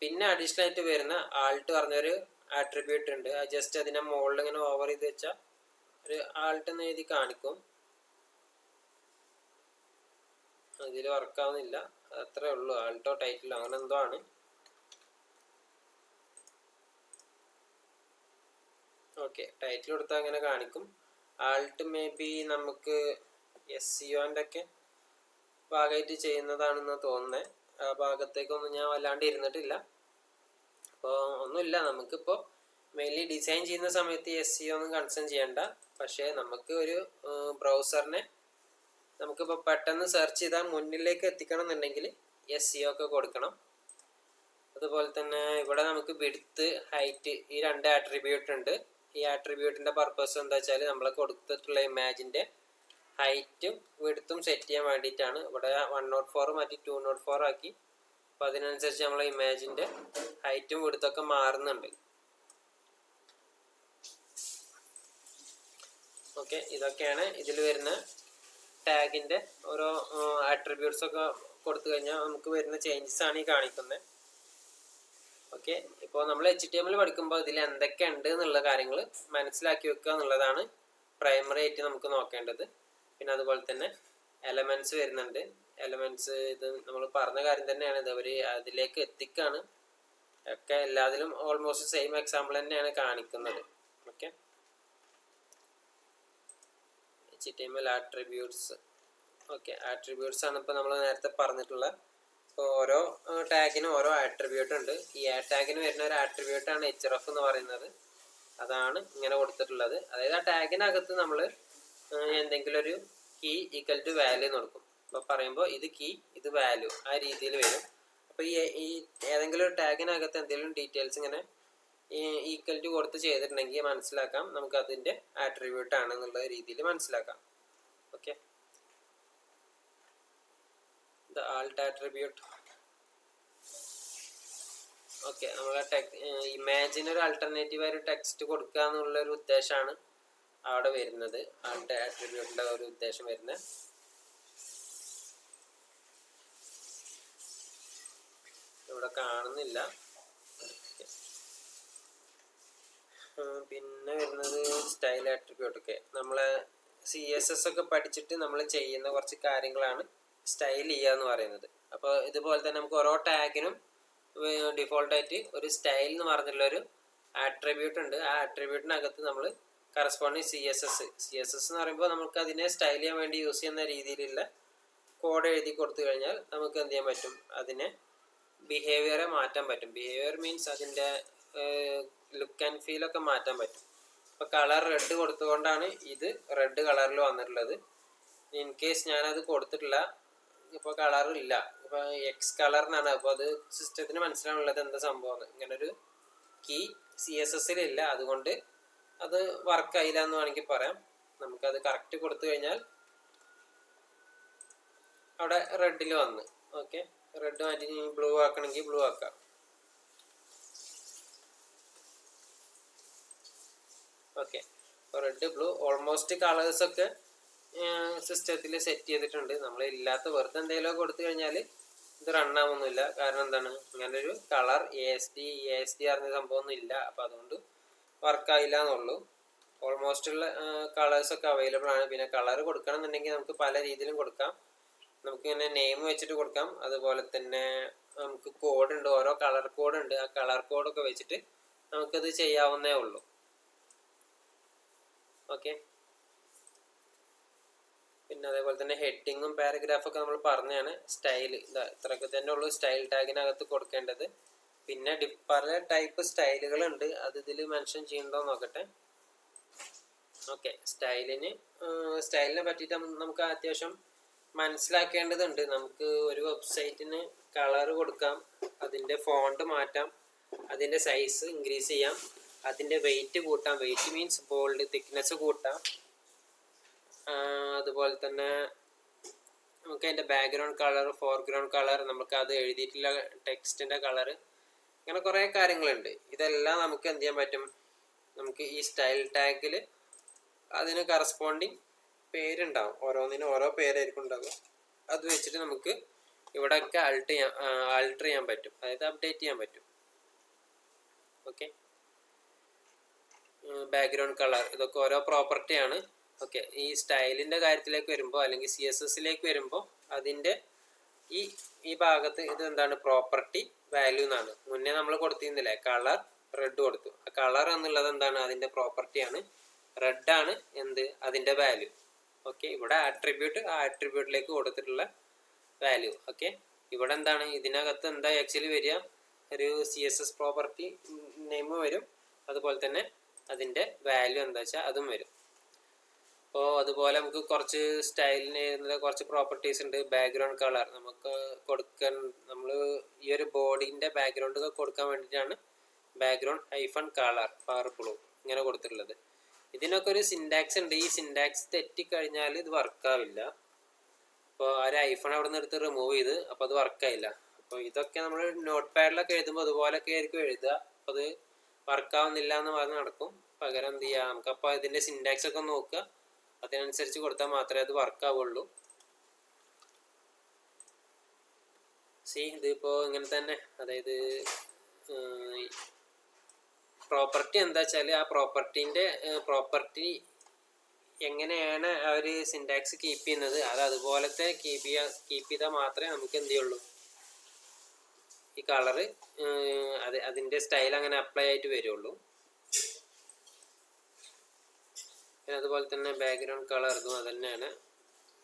പിന്നെ അഡീഷണൽ ആയിട്ട് വരുന്ന ആൾട്ട് പറഞ്ഞൊരു ആട്രിബ്യൂട്ട് ഉണ്ട്. ജസ്റ്റ് അതിനെ മുകളിൽ ഇങ്ങനെ ഓവർ ചെയ്ത് വെച്ചാൽ ഒരു ആൾട്ട് എന്ന് എഴുതി കാണിക്കും. ഇതിൽ വർക്കാവുന്നില്ല, അത്രേ ഉള്ളൂ. ആൾട്ടോ ടൈറ്റിലോ അങ്ങനെ എന്തോ ആണ്. ഓക്കെ, ടൈറ്റിൽ കൊടുത്താൽ അങ്ങനെ കാണിക്കും. ആൾട്ട് മേ ബി നമുക്ക് SEOൻ്റെ ഒക്കെ ഭാഗമായിട്ട് ചെയ്യുന്നതാണെന്ന് തോന്നുന്നത്. ആ ഭാഗത്തേക്കൊന്നും ഞാൻ വല്ലാണ്ട് ഇരുന്നിട്ടില്ല. അപ്പോൾ ഒന്നുമില്ല, നമുക്കിപ്പോൾ മെയിൻലി ഡിസൈൻ ചെയ്യുന്ന സമയത്ത് SEO ഒന്നും കൺസേൺ ചെയ്യണ്ട. പക്ഷേ നമുക്ക് ഒരു ബ്രൗസറിനെ നമുക്കിപ്പോൾ പെട്ടെന്ന് സെർച്ച് ചെയ്താൽ മുന്നിലേക്ക് എത്തിക്കണം എന്നുണ്ടെങ്കിൽ SEO ഒക്കെ കൊടുക്കണം. അതുപോലെ തന്നെ ഇവിടെ നമുക്ക് വിഡ്ത്ത്, ഹൈറ്റ്, ഈ 2 ആട്രിബ്യൂട്ട് ഉണ്ട്. ഈ ആട്രിബ്യൂട്ടിൻ്റെ പർപ്പസ് എന്താ വെച്ചാൽ നമ്മൾ കൊടുത്തിട്ടുള്ള ഇമേജിൻ്റെ ഹൈറ്റും വിഡ്ത്തും സെറ്റ് ചെയ്യാൻ വേണ്ടിയിട്ടാണ്. ഇവിടെ 104 മാറ്റി 204 ആക്കി. അപ്പോൾ അതിനനുസരിച്ച് നമ്മളെ ഇമേജിൻ്റെ ഹൈറ്റും വിഡ്ത്തൊക്കെ മാറുന്നുണ്ട്. ഓക്കെ, ഇതൊക്കെയാണ് ഇതിൽ വരുന്ന ടാഗിൻ്റെ ഓരോ ആട്രിബ്യൂട്ട്സ് ഒക്കെ കൊടുത്തു കഴിഞ്ഞാൽ നമുക്ക് വരുന്ന ചേഞ്ചസ് ആണ് ഈ കാണിക്കുന്നത്. ഓക്കെ, ഇപ്പോൾ നമ്മൾ HTML പഠിക്കുമ്പോൾ ഇതിൽ എന്തൊക്കെ ഉണ്ട് എന്നുള്ള കാര്യങ്ങൾ മനസ്സിലാക്കി വെക്കുക എന്നുള്ളതാണ് പ്രൈമറി ആയിട്ട് നമുക്ക് നോക്കേണ്ടത്. പിന്നെ അതുപോലെ തന്നെ എലമെൻറ്റ്സ് വരുന്നുണ്ട്. എലമെൻറ്റ്സ് ഇത് നമ്മൾ പറഞ്ഞ കാര്യം തന്നെയാണ്. ഇത് അവർ അതിലേക്ക് എത്തിക്കുകയാണ്. ഒക്കെ എല്ലാത്തിലും ഓൾമോസ്റ്റ് സെയിം എക്സാമ്പിൾ തന്നെയാണ് കാണിക്കുന്നത്. Okay, HTML attributes. Okay, attributes ആണ് ഇപ്പോൾ നമ്മൾ നേരത്തെ പറഞ്ഞിട്ടുള്ള. ഇപ്പോൾ ഓരോ ടാഗിനും ഓരോ ആട്രിബ്യൂട്ട് ഉണ്ട്. ഈ ടാഗിന് വരുന്ന ഒരു ആട്രിബ്യൂട്ടാണ് href എന്ന് പറയുന്നത്. അതാണ് ഇങ്ങനെ കൊടുത്തിട്ടുള്ളത്. അതായത് ആ ടാഗിനകത്ത് നമ്മൾ എന്തെങ്കിലും ഒരു കീ ഈക്വൽ ടു വാല്യൂ കൊടുക്കും. അപ്പോൾ പറയുമ്പോൾ ഇത് കീ, ഇത് വാല്യൂ, ആ രീതിയിൽ വരും. അപ്പോൾ ഈ ഏതെങ്കിലും ഒരു ടാഗിനകത്ത് എന്തെങ്കിലും ഡീറ്റെയിൽസ് ഇങ്ങനെ ഈക്വൽ ടു കൊടുത്ത് ചെയ്തിട്ടുണ്ടെങ്കിൽ മനസ്സിലാക്കാം നമുക്ക് അതിൻ്റെ ആട്രിബ്യൂട്ട് ആണെന്നുള്ള രീതിയിൽ മനസ്സിലാക്കാം. Okay, the Alt attribute. Okay, നമ്മളെ ഇമാജിന് ഒരു ആൾട്ടർനേറ്റീവ് ആയിട്ട് ടെക്സ്റ്റ് കൊടുക്കുക എന്നുള്ളൊരു ഉദ്ദേശമാണ് അവിടെ വരുന്നത്. ആൾട്ട് ആട്രിബ്യൂട്ടിൻ്റെ ഒരു ഉദ്ദേശം വരുന്നത്. ഇവിടെ കാണുന്നില്ല. പിന്നെ വരുന്നത് സ്റ്റൈൽ ആട്രിബ്യൂട്ട്. ഒക്കെ നമ്മളെ CSS ഒക്കെ പഠിച്ചിട്ട് നമ്മൾ ചെയ്യുന്ന കുറച്ച് കാര്യങ്ങളാണ് സ്റ്റൈൽ ചെയ്യുക എന്ന് പറയുന്നത്. അപ്പോൾ ഇതുപോലെ തന്നെ നമുക്ക് ഓരോ ടാഗിനും ഡിഫോൾട്ടായിട്ട് ഒരു സ്റ്റൈൽ എന്ന് പറഞ്ഞിട്ടുള്ളൊരു ആട്രിബ്യൂട്ട് ഉണ്ട്. ആ ആട്രിബ്യൂട്ടിനകത്ത് നമ്മൾ കറസ്പോണ്ടിങ് CSS എന്ന് പറയുമ്പോൾ നമുക്ക് അതിനെ സ്റ്റൈൽ ചെയ്യാൻ വേണ്ടി യൂസ് ചെയ്യുന്ന രീതിയിലുള്ള കോഡ് എഴുതി കൊടുത്തു കഴിഞ്ഞാൽ നമുക്ക് എന്ത് ചെയ്യാൻ പറ്റും, അതിനെ ബിഹേവിയറെ മാറ്റാൻ പറ്റും. ബിഹേവിയർ മീൻസ് അതിൻ്റെ ലുക്ക് ആൻഡ് ഫീൽ ഒക്കെ മാറ്റാൻ പറ്റും. ഇപ്പോൾ കളർ റെഡ് കൊടുത്തുകൊണ്ടാണ് ഇത് റെഡ് കളറിൽ വന്നിട്ടുള്ളത്. ഇൻ കേസ് ഞാനത് കൊടുത്തിട്ടില്ല, ഇപ്പോൾ കളറില്ല, ഇപ്പോൾ എക്സ് കളറിനാണ്. അപ്പോൾ അത് സിസ്റ്റത്തിന് മനസ്സിലാണുള്ളത് എന്താ സംഭവം. ഇങ്ങനൊരു കീ CSSലില്ല, അതുകൊണ്ട് അത് വർക്കായില്ല എന്ന് വേണമെങ്കിൽ പറയാം. നമുക്കത് കറക്റ്റ് കൊടുത്തു കഴിഞ്ഞാൽ അവിടെ റെഡിൽ വന്ന്. ഓക്കെ, റെഡ് മാറ്റി ബ്ലൂ ആക്കണമെങ്കിൽ ബ്ലൂ ആക്കാം. ഓക്കെ, അപ്പോൾ റെഡ്, ബ്ലൂ, ഓൾമോസ്റ്റ് കളേഴ്സൊക്കെ സിസ്റ്റത്തിൽ സെറ്റ് ചെയ്തിട്ടുണ്ട്. നമ്മൾ ഇല്ലാത്ത വെറുതെ എന്തെങ്കിലും കൊടുത്തു കഴിഞ്ഞാൽ ഇത് റണ്ണാവുന്നില്ല. കാരണം എന്താണ്, ഇങ്ങനൊരു കളർ ASD അറിഞ്ഞ സംഭവമൊന്നും ഇല്ല. അപ്പോൾ അതുകൊണ്ട് വർക്കായില്ല എന്നുള്ളൂ. ഓൾമോസ്റ്റ് ഉള്ള കളേഴ്സൊക്കെ അവൈലബിൾ ആണ്. പിന്നെ കളർ കൊടുക്കണം എന്നുണ്ടെങ്കിൽ നമുക്ക് പല രീതിയിലും കൊടുക്കാം. നമുക്കിങ്ങനെ നെയിം വെച്ചിട്ട് കൊടുക്കാം. അതുപോലെ തന്നെ നമുക്ക് കോഡുണ്ട്, ഓരോ കളർ കോഡുണ്ട്. ആ കളർ കോഡൊക്കെ വെച്ചിട്ട് നമുക്കത് ചെയ്യാവുന്നേ ഉള്ളൂ. ഓക്കെ, പിന്നെ അതേപോലെ തന്നെ ഹെഡിങ്ങും പാരഗ്രാഫൊക്കെ നമ്മൾ പറഞ്ഞാണ്. സ്റ്റൈൽ ഇത്രയൊക്കെ തന്നെ ഉള്ളൂ സ്റ്റൈൽ ടാഗിനകത്ത് കൊടുക്കേണ്ടത്. പിന്നെ പല ടൈപ്പ് സ്റ്റൈലുകളുണ്ട്, അത് ഇതിൽ മെൻഷൻ ചെയ്യണ്ടോ നോക്കട്ടെ. ഓക്കെ, സ്റ്റൈലിനെ പറ്റിയിട്ട് നമുക്ക് അത്യാവശ്യം മനസ്സിലാക്കേണ്ടതുണ്ട്. നമുക്ക് ഒരു വെബ്സൈറ്റിന് കളർ കൊടുക്കാം, അതിൻ്റെ ഫോണ്ട് മാറ്റാം, അതിൻ്റെ സൈസ് ഇൻക്രീസ് ചെയ്യാം, അതിൻ്റെ വെയിറ്റ് കൂട്ടാം. വെയിറ്റ് മീൻസ് ബോൾഡ്, തിക്നെസ് കൂട്ടാം. അതുപോലെ തന്നെ നമുക്ക് അതിൻ്റെ ബാക്ക്ഗ്രൗണ്ട് കളർ, ഫോർഗ്രൗണ്ട് കളർ, നമുക്ക് അത് എഴുതിയിട്ടുള്ള ടെക്സ്റ്റിൻ്റെ കളർ, അങ്ങനെ കുറേ കാര്യങ്ങളുണ്ട്. ഇതെല്ലാം നമുക്ക് എന്ത് ചെയ്യാൻ പറ്റും, നമുക്ക് ഈ സ്റ്റൈൽ ടാഗിൽ അതിന് കറസ്പോണ്ടിങ് പേരുണ്ടാവും. ഓരോന്നിനും ഓരോ പേരായിരിക്കും ഉണ്ടാവുക. അത് വെച്ചിട്ട് നമുക്ക് ഇവിടെയൊക്കെ ആൾട്ടർ ചെയ്യാൻ പറ്റും, അതായത് അപ്ഡേറ്റ് ചെയ്യാൻ പറ്റും. ഓക്കെ, ബാക്ക്ഗ്രൗണ്ട് കളർ, ഇതൊക്കെ ഓരോ പ്രോപ്പർട്ടിയാണ്. ഓക്കെ, ഈ സ്റ്റൈലിൻ്റെ കാര്യത്തിലേക്ക് വരുമ്പോൾ അല്ലെങ്കിൽ CSSലേക്ക് വരുമ്പോൾ അതിൻ്റെ ഈ ഭാഗത്ത് ഇത് എന്താണ്, പ്രോപ്പർട്ടി വാല്യൂ എന്നാണ്. മുന്നേ നമ്മൾ കൊടുത്തിരുന്നില്ലേ, കളർ റെഡ് കൊടുത്തു. ആ കളർ എന്നുള്ളത് എന്താണ്, അതിൻ്റെ പ്രോപ്പർട്ടിയാണ്. റെഡ് ആണ് എന്ത്, അതിൻ്റെ വാല്യൂ. ഓക്കെ, ഇവിടെ ആട്രിബ്യൂട്ട്, ആ ആട്രിബ്യൂട്ടിലേക്ക് കൊടുത്തിട്ടുള്ള വാല്യൂ. ഓക്കെ, ഇവിടെ എന്താണ്, ഇതിനകത്ത് എന്താ ആക്ച്വലി വരിക, ഒരു CSS പ്രോപ്പർട്ടി നെയിം വരും, അതുപോലെ തന്നെ അതിൻ്റെ വാല്യൂ എന്താ വെച്ചാൽ അതും വരും. അപ്പോൾ അതുപോലെ നമുക്ക് കുറച്ച് സ്റ്റൈലിന് കുറച്ച് പ്രോപ്പർട്ടീസ് ഉണ്ട്. ബാക്ക്ഗ്രൗണ്ട് കളർ നമുക്ക് കൊടുക്കാൻ, നമ്മൾ ഈ ഒരു ബോഡിൻ്റെ ബാക്ക്ഗ്രൗണ്ട് കൊടുക്കാൻ വേണ്ടിയിട്ടാണ് ബാക്ക്ഗ്രൗണ്ട് -കളർ ബ്ലൂ ഇങ്ങനെ കൊടുത്തിട്ടുള്ളത്. ഇതിനൊക്കെ ഒരു സിൻടാക്സ് ഉണ്ട്. ഈ സിൻടാക്സ് തെറ്റിക്കഴിഞ്ഞാൽ ഇത് വർക്കാവില്ല. അപ്പോൾ ആ ഒരു ഐഫൺ അവിടെ നിന്ന് എടുത്ത് റിമൂവ് ചെയ്ത്, അപ്പോൾ അത് വർക്കായില്ല. അപ്പോൾ ഇതൊക്കെ നമ്മൾ നോട്ട് പാഡിലൊക്കെ എഴുതുമ്പോൾ അതുപോലൊക്കെ ആയിരിക്കും എഴുതുക. അപ്പോൾ അത് വർക്കാവുന്നില്ല എന്ന് പറഞ്ഞ് നടക്കും. പകരം എന്ത് ചെയ്യുക, നമുക്കപ്പോൾ ഇതിൻ്റെ സിൻടാക്സ് ഒക്കെ നോക്കുക, അതിനനുസരിച്ച് കൊടുത്താൽ മാത്രമേ അത് വർക്കാവുള്ളൂ. ഇതിപ്പോൾ ഇങ്ങനെ തന്നെ, അതായത് പ്രോപ്പർട്ടി എന്താ വെച്ചാൽ ആ പ്രോപ്പർട്ടി എങ്ങനെയാണ് ആ ഒരു സിൻടാക്സ് കീപ്പ് ചെയ്യുന്നത്, അത് അതുപോലത്തെ കീപ്പ് ചെയ്താൽ മാത്രമേ നമുക്ക് എന്ത് ചെയ്യുള്ളൂ, ഈ കളറ് അതിൻ്റെ സ്റ്റൈൽ അങ്ങനെ അപ്ലൈ ആയിട്ട് വരുള്ളൂ. പിന്നെ അതുപോലെ തന്നെ ബാക്ക്ഗ്രൗണ്ട് കളർ ഇതും അത് തന്നെയാണ്.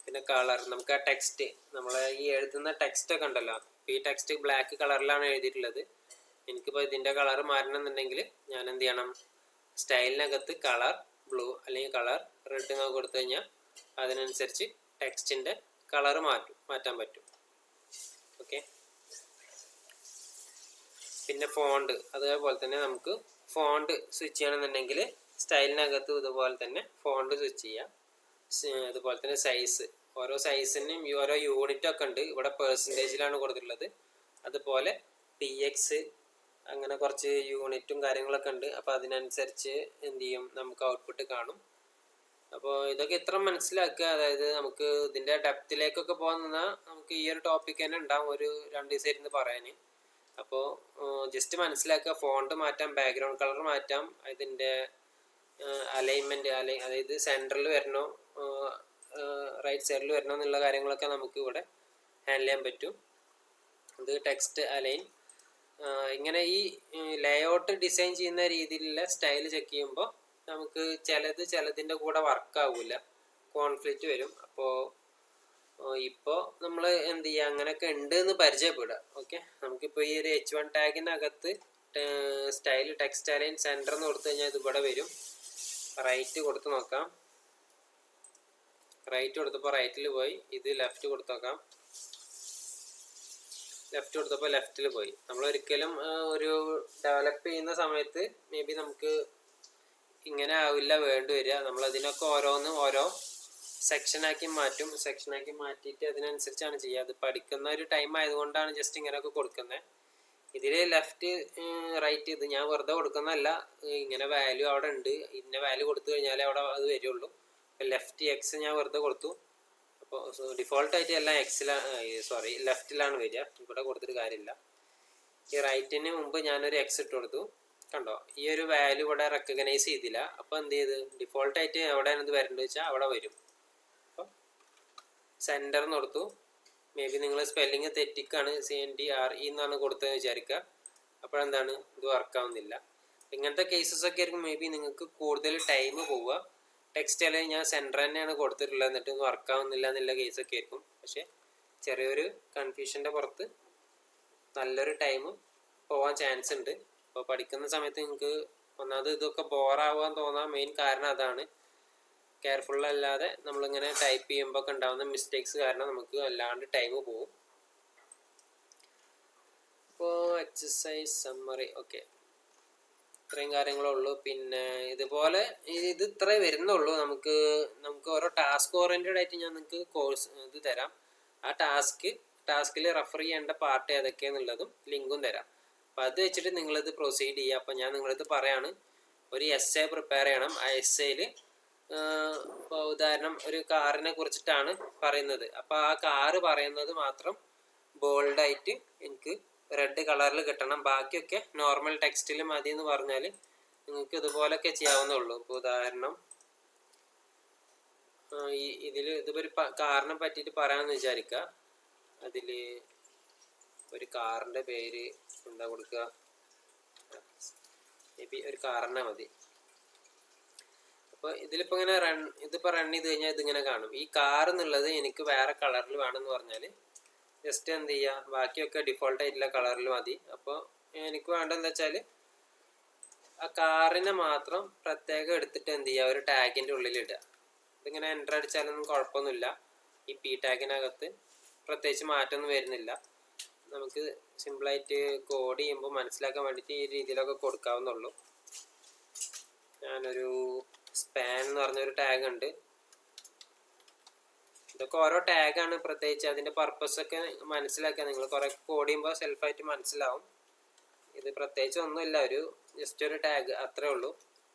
പിന്നെ കളർ നമുക്ക് ആ ടെക്സ്റ്റ് നമ്മളെ ഈ എഴുതുന്ന ടെക്സ്റ്റ് ഒക്കെ ഉണ്ടല്ലോ, ഈ ടെക്സ്റ്റ് ബ്ലാക്ക് കളറിലാണ് എഴുതിയിട്ടുള്ളത്. എനിക്കിപ്പോൾ ഇതിൻ്റെ കളർ മാറണം എന്നുണ്ടെങ്കിൽ ഞാൻ എന്ത് ചെയ്യണം, സ്റ്റൈലിനകത്ത് കളർ ബ്ലൂ അല്ലെങ്കിൽ കളർ റെഡ് എന്നൊക്കെ കൊടുത്തു കഴിഞ്ഞാൽ അതിനനുസരിച്ച് ടെക്സ്റ്റിൻ്റെ കളർ മാറ്റാൻ പറ്റും. ഓക്കെ. പിന്നെ ഫോണ്ട് അതേപോലെ തന്നെ നമുക്ക് ഫോണ്ട് സ്വിച്ച് ചെയ്യണമെന്നുണ്ടെങ്കിൽ സ്റ്റൈലിനകത്ത് ഇതുപോലെ തന്നെ ഫോണ്ട് സ്വിച്ച് ചെയ്യാം. അതുപോലെ തന്നെ സൈസ്, ഓരോ സൈസിനും ഓരോ യൂണിറ്റ് ഒക്കെ ഉണ്ട്. ഇവിടെ പെർസെൻറ്റേജിലാണ് കൊടുത്തിട്ടുള്ളത്. അതുപോലെ PX അങ്ങനെ കുറച്ച് യൂണിറ്റും കാര്യങ്ങളൊക്കെ ഉണ്ട്. അപ്പോൾ അതിനനുസരിച്ച് എന്ത് ചെയ്യും, നമുക്ക് ഔട്ട്പുട്ട് കാണും. അപ്പോൾ ഇതൊക്കെ ഇത്ര മനസ്സിലാക്കുക. അതായത് നമുക്ക് ഇതിൻ്റെ ഡെപ്തിലേക്കൊക്കെ പോകാൻ നിന്നാൽ നമുക്ക് ഈ ഒരു ടോപ്പിക് തന്നെ ഉണ്ടാവും ഒരു 2 ദിവസം ഇരുന്ന് പറയാൻ. അപ്പോൾ ജസ്റ്റ് മനസ്സിലാക്കുക, ഫോണ്ട് മാറ്റാം, ബാക്ക്ഗ്രൗണ്ട് കളർ മാറ്റാം, ഇതിൻ്റെ അലൈൻമെൻറ്റ് അതായത് സെൻറ്ററിൽ വരണോ റൈറ്റ് സൈഡിൽ വരണോ എന്നുള്ള കാര്യങ്ങളൊക്കെ നമുക്ക് ഇവിടെ ഹാൻഡിൽ ചെയ്യാൻ പറ്റും. ഇത് ടെക്സ്റ്റ് അലൈൻ, ഇങ്ങനെ ഈ ലേഔട്ട് ഡിസൈൻ ചെയ്യുന്ന രീതിയിലുള്ള സ്റ്റൈൽ ചെക്ക് ചെയ്യുമ്പോൾ നമുക്ക് ചിലതിൻ്റെ കൂടെ വർക്കാവില്ല, കോൺഫ്ലിക്റ്റ് വരും. അപ്പോൾ ഇപ്പോൾ നമ്മൾ എന്ത് ചെയ്യുക, അങ്ങനെയൊക്കെ ഉണ്ട് എന്ന് പരിചയപ്പെടുക. ഓക്കെ. നമുക്കിപ്പോൾ ഈ ഒരു H1 ടാഗിനകത്ത് സ്റ്റൈൽ ടെക്സ്റ്റ് അലൈൻ സെൻറ്റർ എന്ന് കൊടുത്തു കഴിഞ്ഞാൽ ഇത് ഇവിടെ വരും. റൈറ്റ് കൊടുത്ത് നോക്കാം. റൈറ്റ് കൊടുത്തപ്പോൾ റൈറ്റിൽ പോയി. ഇത് ലെഫ്റ്റ് കൊടുത്ത് നോക്കാം. ലെഫ്റ്റ് കൊടുത്തപ്പോൾ ലെഫ്റ്റിൽ പോയി. നമ്മൾ ഒരിക്കലും ഒരു ഡെവലപ്പ് ചെയ്യുന്ന സമയത്ത് മേ ബി നമുക്ക് ഇങ്ങനെ ആവില്ല വേണ്ടി വരിക. നമ്മളതിനൊക്കെ ഓരോന്നും ഓരോ സെക്ഷനാക്കി മാറ്റും. സെക്ഷനാക്കി മാറ്റിയിട്ട് അതിനനുസരിച്ചാണ് ചെയ്യുക. അത് പഠിക്കുന്ന ഒരു ടൈം ആയതുകൊണ്ടാണ് ജസ്റ്റ് ഇങ്ങനെയൊക്കെ കൊടുക്കുന്നത്. ഇതിൽ ലെഫ്റ്റ് റൈറ്റ് ഇത് ഞാൻ വെറുതെ കൊടുക്കുന്നതല്ല, ഇങ്ങനെ വാല്യൂ അവിടെ ഉണ്ട്, ഇന്ന വാല്യൂ കൊടുത്തു കഴിഞ്ഞാലേ അവിടെ അത് വരുള്ളൂ. ലെഫ്റ്റ് X ഞാൻ വെറുതെ കൊടുത്തു. അപ്പോൾ ഡിഫോൾട്ടായിട്ട് എല്ലാം ലെഫ്റ്റിലാണ് വരിക, ഇവിടെ കൊടുത്തിട്ട് കാര്യമില്ല. ഈ റൈറ്റിന് മുമ്പ് ഞാനൊരു X ഇട്ട് കൊടുത്തു. കണ്ടോ, ഈ ഒരു വാല്യൂ ഇവിടെ റെക്കഗ്നൈസ് ചെയ്തില്ല. അപ്പോൾ എന്ത് ചെയ്ത് ഡിഫോൾട്ടായിട്ട് എവിടെയാണ് ഇത് വരേണ്ടത് വെച്ചാൽ അവിടെ വരും. അപ്പം സെൻറ്റർ എന്ന് കൊടുത്തു. മേ ബി നിങ്ങൾ സ്പെല്ലിങ് തെറ്റിക്കാണ്, CNTRE എന്നാണ് കൊടുത്തതെന്ന് വിചാരിക്കുക. അപ്പോഴെന്താണ് ഇത് വർക്കാവുന്നില്ല. ഇങ്ങനത്തെ കേസസ് ഒക്കെ ആയിരിക്കും മേ ബി നിങ്ങൾക്ക് കൂടുതൽ ടൈം പോവുക. ടെക്സ്റ്റ് അല്ലെങ്കിൽ ഞാൻ സെൻറ്റർ തന്നെയാണ് കൊടുത്തിട്ടുള്ളത്, എന്നിട്ട് വർക്കാവുന്നില്ല എന്നുള്ള കേസൊക്കെ ആയിരിക്കും. പക്ഷേ ചെറിയൊരു കൺഫ്യൂഷൻ്റെ പുറത്ത് നല്ലൊരു ടൈമും പോകാൻ ചാൻസ് ഉണ്ട്. അപ്പോൾ പഠിക്കുന്ന സമയത്ത് നിങ്ങൾക്ക് ഒന്നാമത് ഇതൊക്കെ ബോറാവാൻ തോന്നാൻ മെയിൻ കാരണം അതാണ്. കെയർഫുൾ അല്ലാതെ നമ്മളിങ്ങനെ ടൈപ്പ് ചെയ്യുമ്പോൾ ഒക്കെ ഉണ്ടാകുന്ന മിസ്റ്റേക്സ് കാരണം നമുക്ക് അല്ലാണ്ട് ടൈം പോകും. അപ്പോൾ എക്സസൈസ് സമ്മറി ഓക്കെ, ഇത്രയും കാര്യങ്ങളുള്ളൂ. പിന്നെ ഇതുപോലെ ഇത് ഇത്രേ വരുന്നുള്ളൂ. നമുക്ക് ഓരോ ടാസ്ക് ഓറിയൻറ്റഡ് ആയിട്ട് ഞാൻ നിങ്ങൾക്ക് കോഴ്സ് ഇത് തരാം. ആ ടാസ്കിൽ റെഫർ ചെയ്യേണ്ട പാർട്ട് ഏതൊക്കെയാണെന്നുള്ളതും ലിങ്കും തരാം. അപ്പം അത് വെച്ചിട്ട് നിങ്ങളിത് പ്രൊസീഡ് ചെയ്യുക. അപ്പം ഞാൻ നിങ്ങളിത് പറയാണ്, ഒരു essay പ്രിപ്പയർ ചെയ്യണം. ആ essayയിൽ ഇപ്പോൾ ഉദാഹരണം ഒരു കാറിനെ കുറിച്ചിട്ടാണ് പറയുന്നത്. അപ്പോൾ ആ കാറ് പറയുന്നത് മാത്രം ബോൾഡായിട്ട് എനിക്ക് റെഡ് കളറിൽ കിട്ടണം. ബാക്കിയൊക്കെ നോർമൽ ടെക്സ്റ്റിൽ മതി എന്ന് പറഞ്ഞാൽ നിങ്ങൾക്ക് ഇതുപോലൊക്കെ ചെയ്യാവുന്നുള്ളൂ. ഇപ്പോൾ ഉദാഹരണം ഇതിപ്പോൾ ഒരു കാറിനെ പറ്റിയിട്ട് പറയാമെന്ന് വിചാരിക്കുക. അതിൽ ഒരു കാറിൻ്റെ പേര് എന്താ കൊടുക്കുക, മേ ബി ഒരു കാറിനെ മതി. അപ്പോൾ ഇതിലിപ്പോൾ ഇങ്ങനെ ഇതിപ്പോൾ റൺ ചെയ്ത് കഴിഞ്ഞാൽ ഇതിങ്ങനെ കാണും. ഈ കാർ എന്നുള്ളത് എനിക്ക് വേറെ കളറിൽ വേണമെന്ന് പറഞ്ഞാൽ ജസ്റ്റ് എന്ത് ചെയ്യുക, ബാക്കിയൊക്കെ ഡിഫോൾട്ട് ആയിട്ടുള്ള കളറിൽ മതി. അപ്പോൾ എനിക്ക് വേണ്ടതെന്ന് വെച്ചാൽ ആ കാറിനെ മാത്രം പ്രത്യേകം എടുത്തിട്ട് എന്ത് ചെയ്യുക, ഒരു ടാഗിൻ്റെ ഉള്ളിലിടുക. ഇതിങ്ങനെ എൻ്റർ അടിച്ചാലൊന്നും കുഴപ്പമൊന്നുമില്ല. ഈ P ടാഗിനകത്ത് പ്രത്യേകിച്ച് മാറ്റമൊന്നും വരുന്നില്ല. നമുക്ക് സിമ്പിളായിട്ട് കോഡ് ചെയ്യുമ്പോൾ മനസ്സിലാക്കാൻ വേണ്ടിയിട്ട് ഈ രീതിയിലൊക്കെ കൊടുക്കാവുന്നുള്ളൂ. ഞാനൊരു സ്പാൻ എന്ന് പറഞ്ഞൊരു ടാഗ് ഉണ്ട്. ഇതൊക്കെ ഓരോ ടാഗാണ്, പ്രത്യേകിച്ച് അതിൻ്റെ പർപ്പസൊക്കെ മനസ്സിലാക്കുക. നിങ്ങൾ കുറേ കോഡ് ചെയ്യുമ്പോൾ സെൽഫായിട്ട് മനസ്സിലാവും. ഇത് പ്രത്യേകിച്ച് ഒന്നുമില്ല, ജസ്റ്റ് ഒരു ടാഗ് അത്രേ ഉള്ളൂ.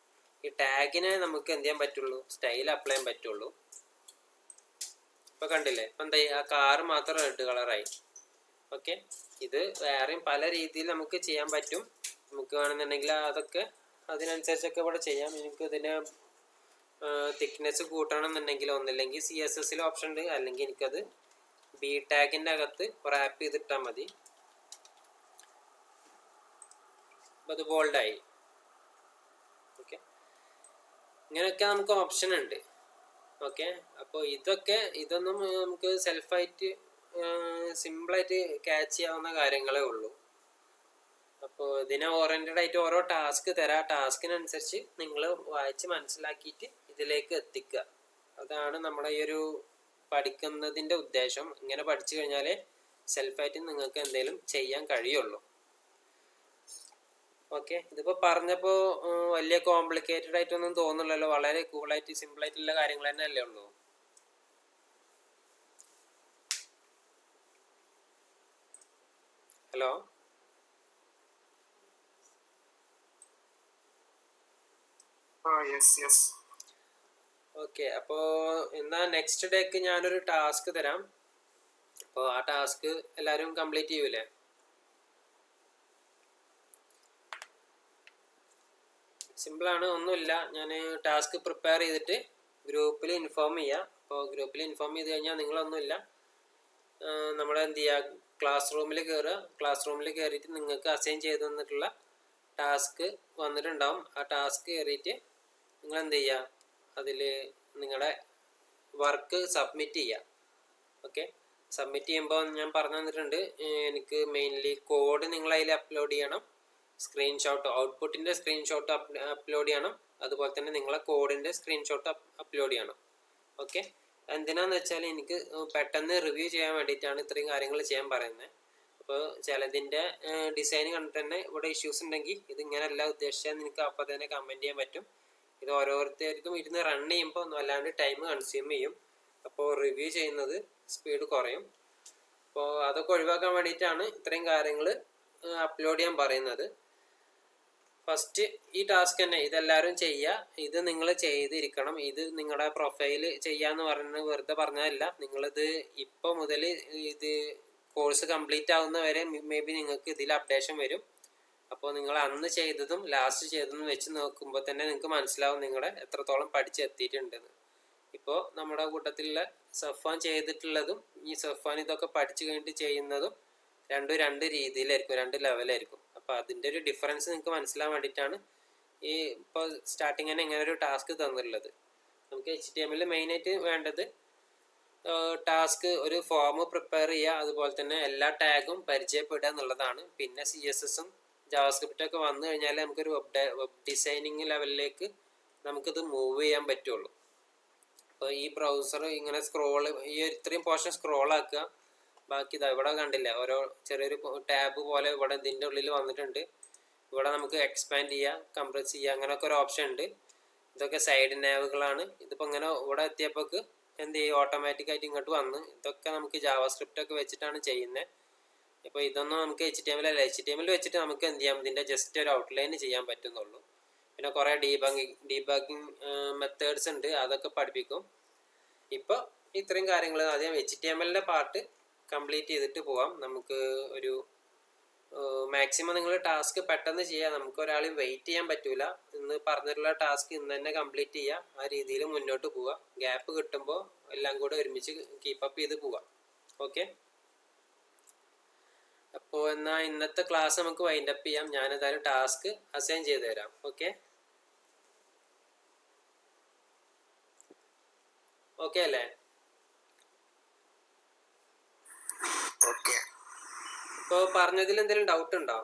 ഈ ടാഗിനെ നമുക്ക് എന്ത് ചെയ്യാൻ പറ്റുള്ളൂ, സ്റ്റൈൽ അപ്ലൈ ചെയ്യാൻ പറ്റുള്ളൂ. ഇപ്പോൾ കണ്ടില്ലേ, ഇപ്പം എന്താ ആ കാറ് മാത്രം റെഡ് കളറായി. ഓക്കെ, ഇത് വേറെയും പല രീതിയിൽ നമുക്ക് ചെയ്യാൻ പറ്റും. നമുക്ക് വേണമെന്നുണ്ടെങ്കിൽ അതൊക്കെ അതിനനുസരിച്ചൊക്കെ ഇവിടെ ചെയ്യാം. എനിക്ക് ഇതിനെ തിക്നെസ് കൂട്ടണം എന്നുണ്ടെങ്കിൽ ഒന്നില്ലെങ്കിൽ CSS ഓപ്ഷൻ ഉണ്ട്, അല്ലെങ്കിൽ എനിക്കത് B ടാഗിൻ്റെ അകത്ത് റാപ്പ് ചെയ്തിട്ടാൽ മതി. അപ്പം അത് ബോൾഡായി. ഓക്കെ, ഇങ്ങനെയൊക്കെ നമുക്ക് ഓപ്ഷൻ ഉണ്ട്. ഓക്കെ, അപ്പോൾ ഇതൊന്നും നമുക്ക് സെൽഫായിട്ട് സിമ്പിളായിട്ട് ക്യാച്ച് ചെയ്യാവുന്ന കാര്യങ്ങളേ ഉള്ളൂ. അപ്പോൾ ഇതിനെ ഓറിയൻറ്റഡ് ആയിട്ട് ഓരോ ടാസ്ക് തരാം. ടാസ്കിനനുസരിച്ച് നിങ്ങൾ വായിച്ച് മനസ്സിലാക്കിയിട്ട് ഇതിലേക്ക് എത്തിക്കുക. അതാണ് നമ്മുടെ ഈ ഒരു പഠിക്കുന്നതിൻ്റെ ഉദ്ദേശം. ഇങ്ങനെ പഠിച്ചു കഴിഞ്ഞാലേ സെൽഫായിട്ട് നിങ്ങൾക്ക് എന്തെങ്കിലും ചെയ്യാൻ കഴിയുള്ളൂ. ഓക്കെ, ഇതിപ്പോൾ പറഞ്ഞപ്പോൾ വലിയ കോംപ്ലിക്കേറ്റഡ് ആയിട്ടൊന്നും തോന്നുന്നില്ലല്ലോ. വളരെ കൂളായിട്ട് സിമ്പിളായിട്ടുള്ള കാര്യങ്ങൾ തന്നെ അല്ലേ ഉള്ളൂ. Hello, okay. അപ്പോൾ എന്നാൽ നെക്സ്റ്റ് ഡേക്ക് ഞാനൊരു ടാസ്ക് തരാം. അപ്പോൾ ആ ടാസ്ക് എല്ലാവരും കംപ്ലീറ്റ് ചെയ്യൂലേ? സിമ്പിളാണ്, ഒന്നുമില്ല. ഞാൻ ടാസ്ക് പ്രിപ്പയർ ചെയ്തിട്ട് ഗ്രൂപ്പിൽ ഇൻഫോം ചെയ്യാം. അപ്പോൾ ഗ്രൂപ്പിൽ ഇൻഫോം ചെയ്ത് കഴിഞ്ഞാൽ നിങ്ങളൊന്നുമില്ല, നമ്മളെന്ത് ചെയ്യുക, ക്ലാസ് റൂമിൽ കയറുക. ക്ലാസ് റൂമിൽ കയറിയിട്ട് നിങ്ങൾക്ക് അസൈൻ ചെയ്ത് തന്നിട്ടുള്ള ടാസ്ക് വന്നിട്ടുണ്ടാവും. ആ ടാസ്ക് കയറിയിട്ട് നിങ്ങൾ എന്ത് ചെയ്യുക, അതിൽ നിങ്ങളുടെ വർക്ക് സബ്മിറ്റ് ചെയ്യുക. ഓക്കെ, സബ്മിറ്റ് ചെയ്യുമ്പോൾ ഞാൻ പറഞ്ഞു തന്നിട്ടുണ്ട്, എനിക്ക് മെയിൻലി കോഡ് നിങ്ങൾ അതിൽ അപ്ലോഡ് ചെയ്യണം, സ്ക്രീൻഷോട്ട് ഔട്ട്പുട്ടിൻ്റെ സ്ക്രീൻഷോട്ട് അപ്ലോഡ് ചെയ്യണം, അതുപോലെ തന്നെ നിങ്ങളെ കോഡിൻ്റെ സ്ക്രീൻഷോട്ട് അപ്ലോഡ് ചെയ്യണം. ഓക്കെ, എന്തിനാന്ന് വെച്ചാൽ എനിക്ക് പെട്ടെന്ന് റിവ്യൂ ചെയ്യാൻ വേണ്ടിയിട്ടാണ് ഇത്രയും കാര്യങ്ങൾ ചെയ്യാൻ പറയുന്നത്. അപ്പോൾ ചിലതിൻ്റെ ഡിസൈൻ കണ്ടിട്ട് തന്നെ ഇവിടെ ഇഷ്യൂസ് ഉണ്ടെങ്കിൽ ഇത് ഇങ്ങനെയല്ല ഉദ്ദേശിച്ചാൽ നിങ്ങൾക്ക് അപ്പോൾ തന്നെ കമൻറ്റ് ചെയ്യാൻ പറ്റും. ഇത് ഓരോരുത്തർക്കും ഇരുന്ന് റൺ ചെയ്യുമ്പോൾ വല്ലാണ്ട് ടൈം കൺസ്യൂം ചെയ്യും. അപ്പോൾ റിവ്യൂ ചെയ്യുന്നത് സ്പീഡ് കുറയും. അപ്പോൾ അതൊക്കെ ഒഴിവാക്കാൻ വേണ്ടിയിട്ടാണ് ഇത്രയും കാര്യങ്ങൾ അപ്ലോഡ് ചെയ്യാൻ പറയുന്നത്. ഫസ്റ്റ് ഈ ടാസ്ക് തന്നെ ഇതെല്ലാവരും ചെയ്യുക. ഇത് നിങ്ങൾ ചെയ്തിരിക്കണം. ഇത് നിങ്ങളുടെ പ്രൊഫൈൽ ചെയ്യാന്ന് പറയുന്നത് വെറുതെ പറഞ്ഞതല്ല. നിങ്ങളിത് ഇപ്പോൾ മുതൽ ഇത് കോഴ്സ് കംപ്ലീറ്റ് ആവുന്നവരെ മേ ബി നിങ്ങൾക്ക് ഇതിൽ അപ്ഡേഷൻ വരും. അപ്പോൾ നിങ്ങൾ അന്ന് ചെയ്തതും ലാസ്റ്റ് ചെയ്തതും വെച്ച് നോക്കുമ്പോൾ തന്നെ നിങ്ങൾക്ക് മനസ്സിലാവും നിങ്ങൾ എത്രത്തോളം പഠിച്ചെത്തിയിട്ടുണ്ടെന്ന്. ഇപ്പോൾ നമ്മുടെ കൂട്ടത്തിലുള്ള സഫാൻ ചെയ്തിട്ടുള്ളതും ഈ സഫാൻ ഇതൊക്കെ പഠിച്ചു കഴിഞ്ഞിട്ട് ചെയ്യുന്നതും രണ്ട് രീതിയിലായിരിക്കും, 2 ലെവലായിരിക്കും. അപ്പോൾ അതിൻ്റെ ഒരു ഡിഫറൻസ് നിങ്ങൾക്ക് മനസ്സിലാൻ വേണ്ടിയിട്ടാണ് ഈ ഇപ്പോൾ സ്റ്റാർട്ടിങ് തന്നെ ഇങ്ങനെ ഒരു ടാസ്ക് തന്നിട്ടുള്ളത്. നമുക്ക് HTML മെയിനായിട്ട് വേണ്ടത് ടാസ്ക് ഒരു ഫോം പ്രിപ്പയർ ചെയ്യുക, അതുപോലെ തന്നെ എല്ലാ ടാഗും പരിചയപ്പെടുക എന്നുള്ളതാണ്. പിന്നെ CSSഉം ജാവാസ്ക്രിപ്റ്റൊക്കെ വന്നു കഴിഞ്ഞാൽ നമുക്കൊരു വെബ് ഡിസൈനിങ് ലെവലിലേക്ക് നമുക്കിത് മൂവ് ചെയ്യാൻ പറ്റുള്ളൂ. അപ്പോൾ ഈ ബ്രൗസർ ഇങ്ങനെ ഈ ഇത്രയും പോർഷൻ സ്ക്രോൾ ആക്കുക. ബാക്കി ഇതാ ഇവിടെ കണ്ടില്ല, ഓരോ ചെറിയൊരു ടാബ് പോലെ ഇവിടെ ഇതിൻ്റെ ഉള്ളിൽ വന്നിട്ടുണ്ട്. ഇവിടെ നമുക്ക് എക്സ്പാൻഡ് ചെയ്യുക, കംപ്രസ് ചെയ്യുക, അങ്ങനെയൊക്കെ ഒരു ഓപ്ഷൻ ഉണ്ട്. ഇതൊക്കെ സൈഡ് നാവുകളാണ്. ഇതിപ്പോൾ ഇങ്ങനെ ഇവിടെ എത്തിയപ്പോൾ എന്ത് ചെയ്യും, ഓട്ടോമാറ്റിക്കായിട്ട് ഇങ്ങോട്ട് വന്ന്. ഇതൊക്കെ നമുക്ക് ജാവാസ്ക്രിപ്റ്റൊക്കെ വെച്ചിട്ടാണ് ചെയ്യുന്നത്. ഇപ്പോൾ ഇതൊന്നും നമുക്ക് HTML അല്ല. HTML വെച്ചിട്ട് നമുക്ക് എന്ത് ചെയ്യാം, ഇതിൻ്റെ ജസ്റ്റ് ഒരു ഔട്ട്ലൈൻ ചെയ്യാൻ പറ്റുന്നുള്ളൂ. പിന്നെ കുറേ ഡീബഗിങ് മെത്തേഡ്സ് ഉണ്ട്, അതൊക്കെ പഠിപ്പിക്കും. ഇപ്പോൾ ഇത്രയും കാര്യങ്ങൾ ആദ്യം HTMLൻ്റെ പാർട്ട് കംപ്ലീറ്റ് ചെയ്തിട്ട് പോവാം. നമുക്ക് ഒരു മാക്സിമം നിങ്ങൾ ടാസ്ക് പെട്ടെന്ന് ചെയ്യുക. നമുക്ക് ഒരാളെയും വെയിറ്റ് ചെയ്യാൻ പറ്റൂല. ഇന്ന് പറഞ്ഞിട്ടുള്ള ടാസ്ക് ഇന്ന് തന്നെ കംപ്ലീറ്റ് ചെയ്യുക. ആ രീതിയിൽ മുന്നോട്ട് പോവുക. ഗ്യാപ്പ് കിട്ടുമ്പോൾ എല്ലാം കൂടെ ഒരുമിച്ച് കീപ്പപ്പ് ചെയ്ത് പോവാം. ഓക്കെ, അപ്പോൾ എന്നാൽ ഇന്നത്തെ ക്ലാസ് നമുക്ക് വൈൻഡപ്പ് ചെയ്യാം. ഞാനെന്തായാലും ടാസ്ക് അസൈൻ ചെയ്ത് തരാം. ഓക്കെ അല്ലേ? ഇപ്പോൾ പറഞ്ഞതിൽ എന്തെങ്കിലും ഡൗട്ട് ഉണ്ടോ?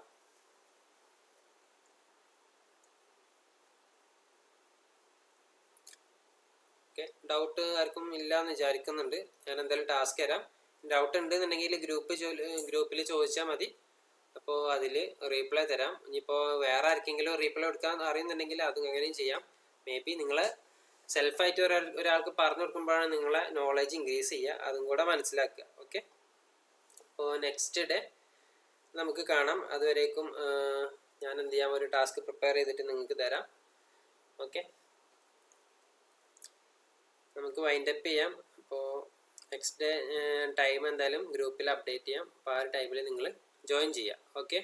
ഓക്കെ, ഡൗട്ട് ആർക്കും ഇല്ല എന്ന് വിചാരിക്കുന്നുണ്ട്. ഞാൻ എന്തായാലും ടാസ്ക് തരാം. ഡൗട്ട് ഉണ്ടെന്നുണ്ടെങ്കിൽ ഗ്രൂപ്പിൽ ചോദിച്ചാൽ മതി. അപ്പോൾ അതിൽ റീപ്ലൈ തരാം. ഇനിയിപ്പോൾ വേറെ ആർക്കെങ്കിലും റീപ്ലൈ കൊടുക്കാൻ അറിയുന്നുണ്ടെങ്കിൽ അത് അങ്ങനെയും ചെയ്യാം. മേ ബി നിങ്ങൾ സെൽഫായിട്ട് ഒരാൾക്ക് പറഞ്ഞു കൊടുക്കുമ്പോഴാണ് നിങ്ങളെ നോളജ് ഇൻക്രീസ് ചെയ്യുക. അതും കൂടെ മനസ്സിലാക്കുക. ഓക്കെ, അപ്പോൾ നെക്സ്റ്റ് ഡേ നമുക്ക് കാണാം. അതുവരേക്കും ഞാൻ എന്ത് ചെയ്യാം, ഒരു ടാസ്ക് പ്രിപ്പയർ ചെയ്തിട്ട് നിങ്ങൾക്ക് തരാം. ഓക്കെ, നമുക്ക് വൈൻഡപ്പ് ചെയ്യാം. അപ്പോൾ നെക്സ്റ്റ് ഡേ ടൈം എന്തായാലും ഗ്രൂപ്പിൽ അപ്ഡേറ്റ് ചെയ്യാം. അപ്പോൾ ആ ഒരു ടൈമിൽ നിങ്ങൾ ജോയിൻ ചെയ്യുക. ഓക്കെ.